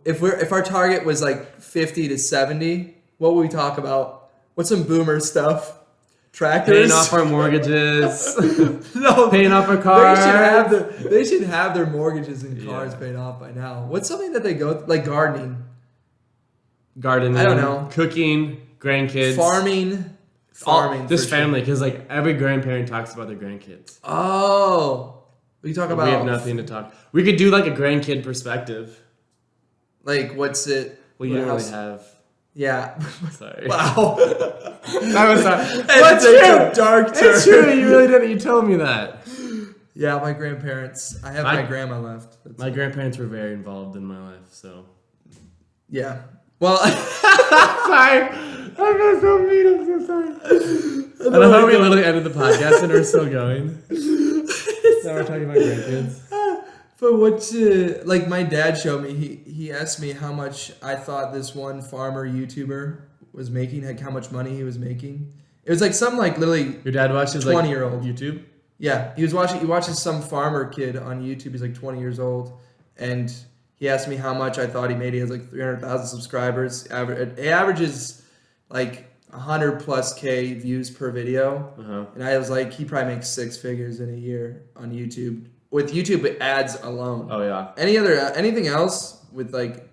If our target was 50 to 70, what would we talk about? What's some boomer stuff? tractors. Paying off our mortgages. No, paying off our cars. They should have their mortgages and cars paid off by now. What's something that they go like gardening? Gardening. I don't know. Cooking, grandkids. Farming. This family, because like every grandparent talks about their grandkids. Oh. We talk about. We have nothing to talk. We could do like a grandkid perspective. Like, what's it? Well, you don't really have. Yeah. Sorry. Wow. I was sorry. What's your dark turn? It's true. You really didn't. You told me that. Yeah, my grandparents. I have my grandma left. My grandparents were very involved in my life, so. Yeah. Well. Sorry. I feel so mean. I'm so sorry. I love how we literally ended the podcast and we're still going. Now we're talking about grandkids. But what, like my dad showed me, he asked me how much I thought this one farmer YouTuber was making, like how much money he was making. It was like some like literally. Your dad watches 20-year-old YouTube? Yeah, he watches some farmer kid on YouTube. He's like 20 years old, and he asked me how much I thought he made. He has like 300,000 subscribers. He averages like 100+ K views per video, and I was like, he probably makes 6 figures in a year on YouTube with YouTube ads alone. Oh yeah. Anything else with like,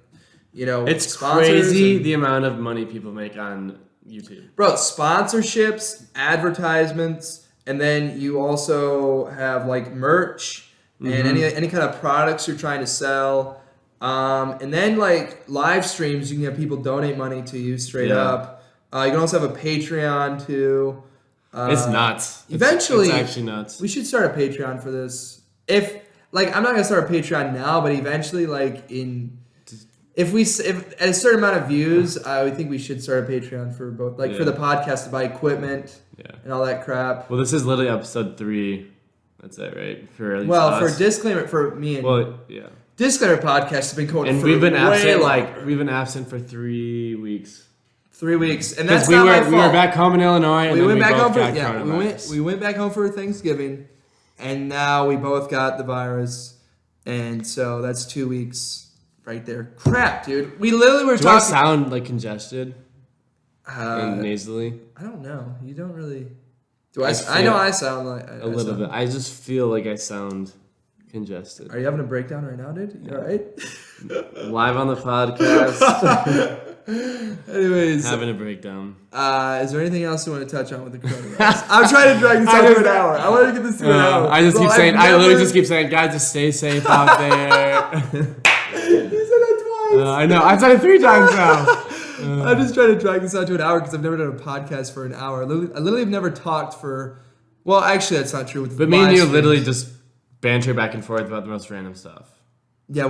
it's sponsors crazy the amount of money people make on YouTube. Bro, sponsorships, advertisements, and then you also have like merch and any kind of products you're trying to sell. And then like live streams, you can have people donate money to you straight up. You can also have a Patreon too. It's nuts. Eventually, it's actually nuts. We should start a Patreon for this. If I'm not gonna start a Patreon now, but eventually, like if at a certain amount of views, I think we should start a Patreon for both, like for the podcast to buy equipment and all that crap. Well, this is literally episode 3. That's it, right? For at least for us. DisClaymer, for me and DisClaymer podcast has been going. And for we've been absent long. we've been absent for 3 weeks. 3 weeks, and that's not my fault. We were back home in Illinois, and we went back home for we went back home for Thanksgiving, and now we both got the virus, and so that's 2 weeks right there. Crap, dude. We literally were talking. Do I sound like congested and nasally? I don't know. You don't really. Do I? I know I sound like a little bit. I just feel like I sound congested. Are you having a breakdown right now, dude? You all right? Live on the podcast. Anyways, having a breakdown. Is there anything else you want to touch on with the coronavirus? I'm trying to drag this out to an hour. I want to get this to an hour. I literally just keep saying, guys, just stay safe out there. You said that twice. I know. I've said it 3 times now. I'm just trying to drag this out to an hour because I've never done a podcast for an hour. I literally have never talked for. Well, actually, that's not true. But me and you literally just banter back and forth about the most random stuff. Yeah,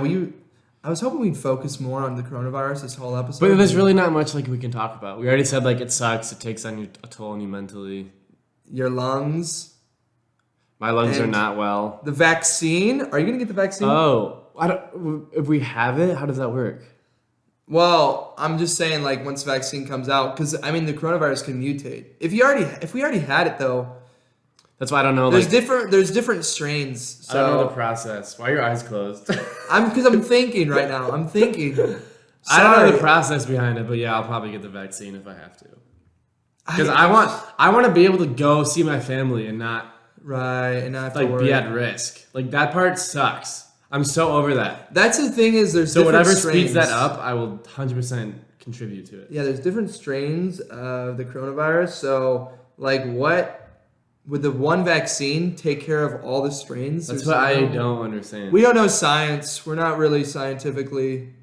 I was hoping we'd focus more on the coronavirus this whole episode. But there's really not much like we can talk about. We already said like it sucks. It takes on a toll on you mentally. Your lungs. My lungs are not well. The vaccine. Are you gonna get the vaccine? Oh, if we have it, how does that work? Well, I'm just saying like once the vaccine comes out, because I mean the coronavirus can mutate. If we already had it though. That's why I don't know. There's different strains. So. I don't know the process. Why are your eyes closed? Because I'm thinking right now. I'm thinking. I don't know the process behind it, but yeah, I'll probably get the vaccine if I have to. Because I want to be able to go see my family and not have to be at risk. Like that part sucks. I'm so over that. That's the thing is there's so whatever strains. Speeds that up, I will 100% contribute to it. Yeah, there's different strains of the coronavirus. So like what? Would the one vaccine take care of all the strains? That's what I don't understand. We don't know science. We're not really scientifically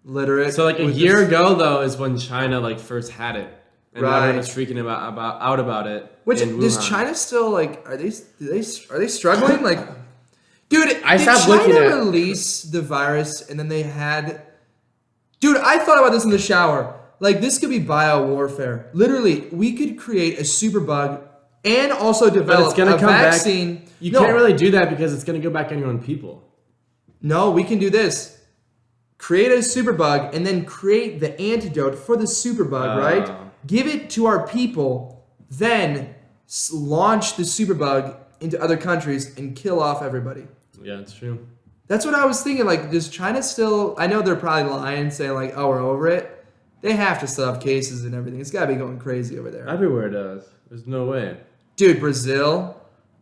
literate. So like a year ago though is when China like first had it, and everyone was freaking out about it. Which does China still like? Are they struggling? Like, dude, did China release the virus and then they had? Dude, I thought about this in the shower. Like this could be bio warfare. Literally, we could create a superbug. And also develop a vaccine. Back. You can't really do that because it's going to go back on your own people. No, we can do this. Create a superbug and then create the antidote for the superbug, right? Give it to our people, then launch the superbug into other countries and kill off everybody. Yeah, that's true. That's what I was thinking. Like, does China still... I know they're probably lying, saying like, oh, we're over it. They have to still have cases and everything. It's got to be going crazy over there. Everywhere does. There's no way. Dude, Brazil's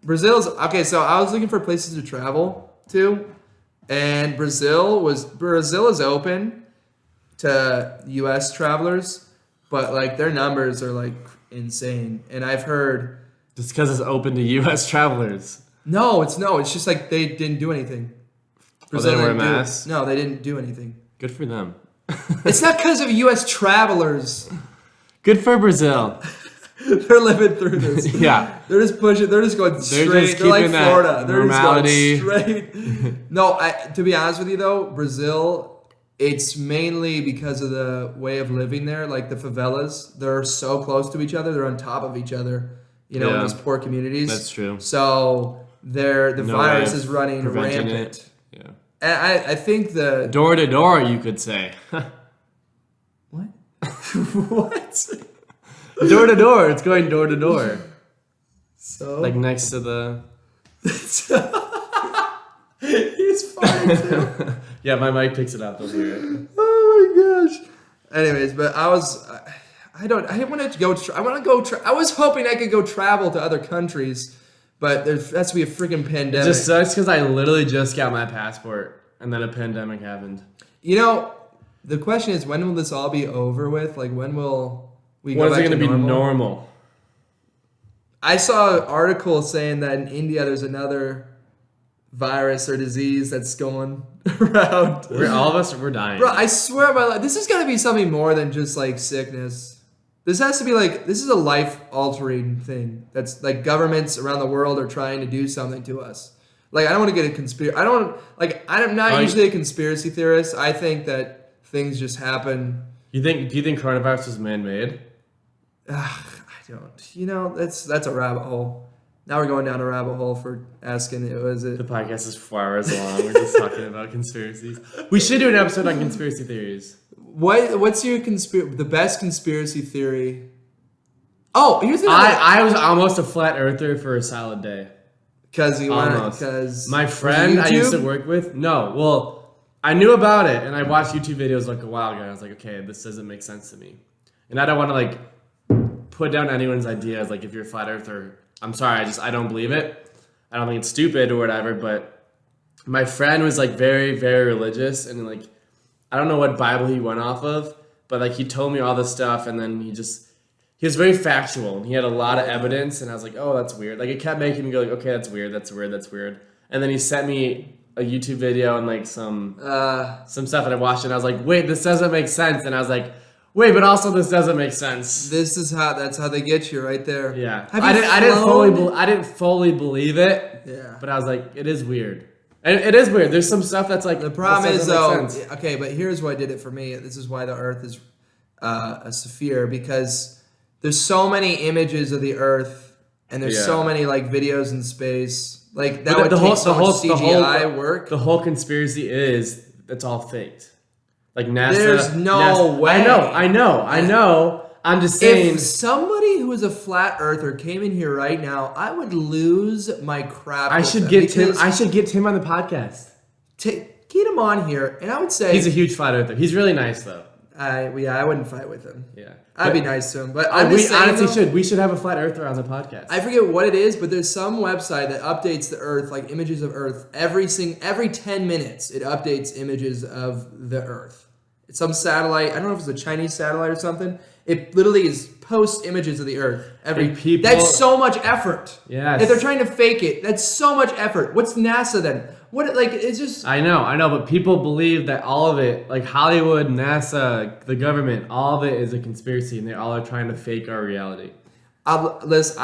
okay. So I was looking for places to travel to, and Brazil is open to U.S. travelers, but like their numbers are like insane. And I've heard just because it's open to U.S. travelers. No, it's just like they didn't do anything. Brazil didn't wear masks? No, they didn't do anything. Good for them. It's not because of U.S. travelers. Good for Brazil. They're living through this. Yeah. They're just pushing. They're just going straight. They're like Florida. They're normality. just going straight. No, to be honest with you though, Brazil, it's mainly because of the way of living there. Like the favelas, they're so close to each other. They're on top of each other. You know, in those poor communities. That's true. So the virus is running rampant. It. Yeah. And I think the door to door, you could say. What? What? Door to door. It's going door to door. So like next to the. He's fine too. Yeah, my mic picks it up. They'll hear it. Oh my gosh. Anyways, but I wanted to go. I want to go. I was hoping I could go travel to other countries, but there has to be a freaking pandemic. It just sucks because I literally just got my passport and then a pandemic happened. You know, the question is, when will this all be over with? Like, when will we? When is it going to be normal? I saw an article saying that in India there's another virus or disease that's going around. All of us, we're dying. Bro, I swear on my life, this is got to be something more than just like sickness. This has to be like, this is a life-altering thing. That's like governments around the world are trying to do something to us. Like, I don't want to get a conspiracy. I'm not usually a conspiracy theorist. I think that things just happen. Do you think coronavirus was man-made? I don't. You know, that's a rabbit hole. Now we're going down a rabbit hole for asking, was it? The podcast is 4 hours long. We're just talking about conspiracies. We should do an episode on conspiracy theories. What's your the best conspiracy theory? Oh, here's the I was almost a flat earther for a solid day. Because my friend I used to work with. No, well, I knew about it and I watched YouTube videos like a while ago. I was like, okay, this doesn't make sense to me, and I don't want to like put down anyone's ideas. Like, if you're a flat earther, I'm sorry, I don't believe it. I don't think it's stupid or whatever. But my friend was like very, very religious and like. I don't know what Bible he went off of, but like he told me all this stuff, and then he was very factual, and he had a lot of evidence, and I was like, oh, that's weird. Like, it kept making me go like, okay, that's weird, and then he sent me a YouTube video and like some stuff, and I watched it, and I was like, wait, this doesn't make sense, and I was like, wait, but also this doesn't make sense. That's how they get you right there. Yeah, I didn't fully believe it. Yeah, but I was like, it is weird. And it is weird. There's some stuff that's like... The problem is, though... Okay, but here's what did it for me. This is why the Earth is a sphere. Because there's so many images of the Earth. And there's so many, like, videos in space. Like, that would take so much CGI work. The whole conspiracy is... It's all faked. Like, NASA... There's no way. I know. I'm just saying... If somebody who is a flat earther came in here right now, I would lose my crap. I should get Tim on the podcast. Get him on here, and I would say... He's a huge flat earther. He's really nice, though. I wouldn't fight with him. Yeah. I'd be nice to him. But we should have a flat earther on the podcast. I forget what it is, but there's some website that updates the Earth, like images of Earth, every 10 minutes. It updates images of the Earth. It's some satellite. I don't know if it's a Chinese satellite or something. It literally is post images of the Earth That's so much effort. Yes. If they're trying to fake it, that's so much effort. What's NASA then? It's just... I know, but people believe that all of it, like Hollywood, NASA, the government, all of it is a conspiracy, and they all are trying to fake our reality. Listen,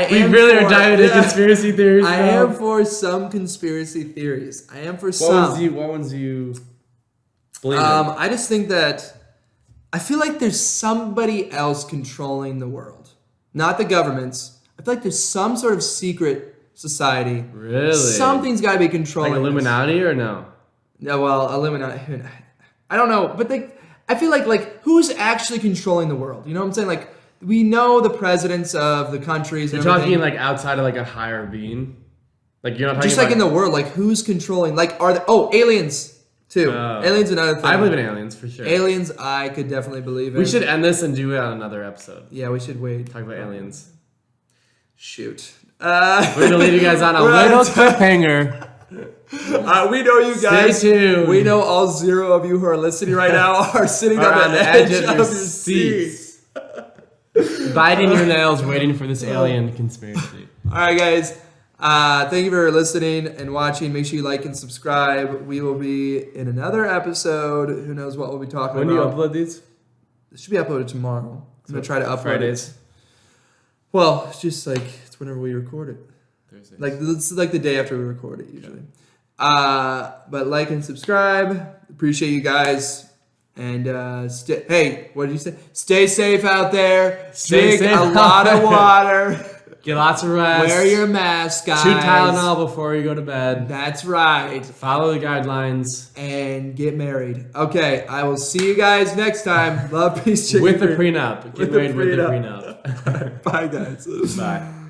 we really are diving into conspiracy theories. I am for some conspiracy theories. I am for some. What ones do you believe in? I just think that... I feel like there's somebody else controlling the world. Not the governments. I feel like there's some sort of secret society. Really? Something's got to be controlling like Illuminati or no? No, well, Illuminati. I don't know. But I feel like who's actually controlling the world? You know what I'm saying? Like, we know the presidents of the countries. You're talking like outside of like a higher being? Like, you're not talking just like in the world. Like, who's controlling? Like, aliens. Too. Aliens, another thing. I believe in aliens for sure. Aliens, I could definitely believe in. We should end this and do it on another episode. Yeah, we should wait. Talk about aliens. Yeah, we should wait. Talk about aliens. Aliens. Shoot. We're gonna leave you guys on a little cliffhanger. We know you guys. Stay tuned. We know all 0 of you who are listening right now are sitting on the edge of your seats. Biting your nails, waiting for this alien conspiracy. All right, guys. Thank you for listening and watching. Make sure you like and subscribe. We will be in another episode. Who knows what we'll be talking about. When do you upload these? It should be uploaded tomorrow. I'm going to try to upload Fridays. it. Well, it's just like, it's whenever we record it. Thursdays. Like, it's like the day after we record it, usually. But like and subscribe. Appreciate you guys. And hey, what did you say? Stay safe out there. Drink a lot of water. Get lots of rest. Wear your mask, guys. 2 Tylenol before you go to bed. That's right. Follow the guidelines. And get married. Okay, I will see you guys next time. Love, peace, chicken. With the prenup. Get married with the prenup. Bye, guys. Bye.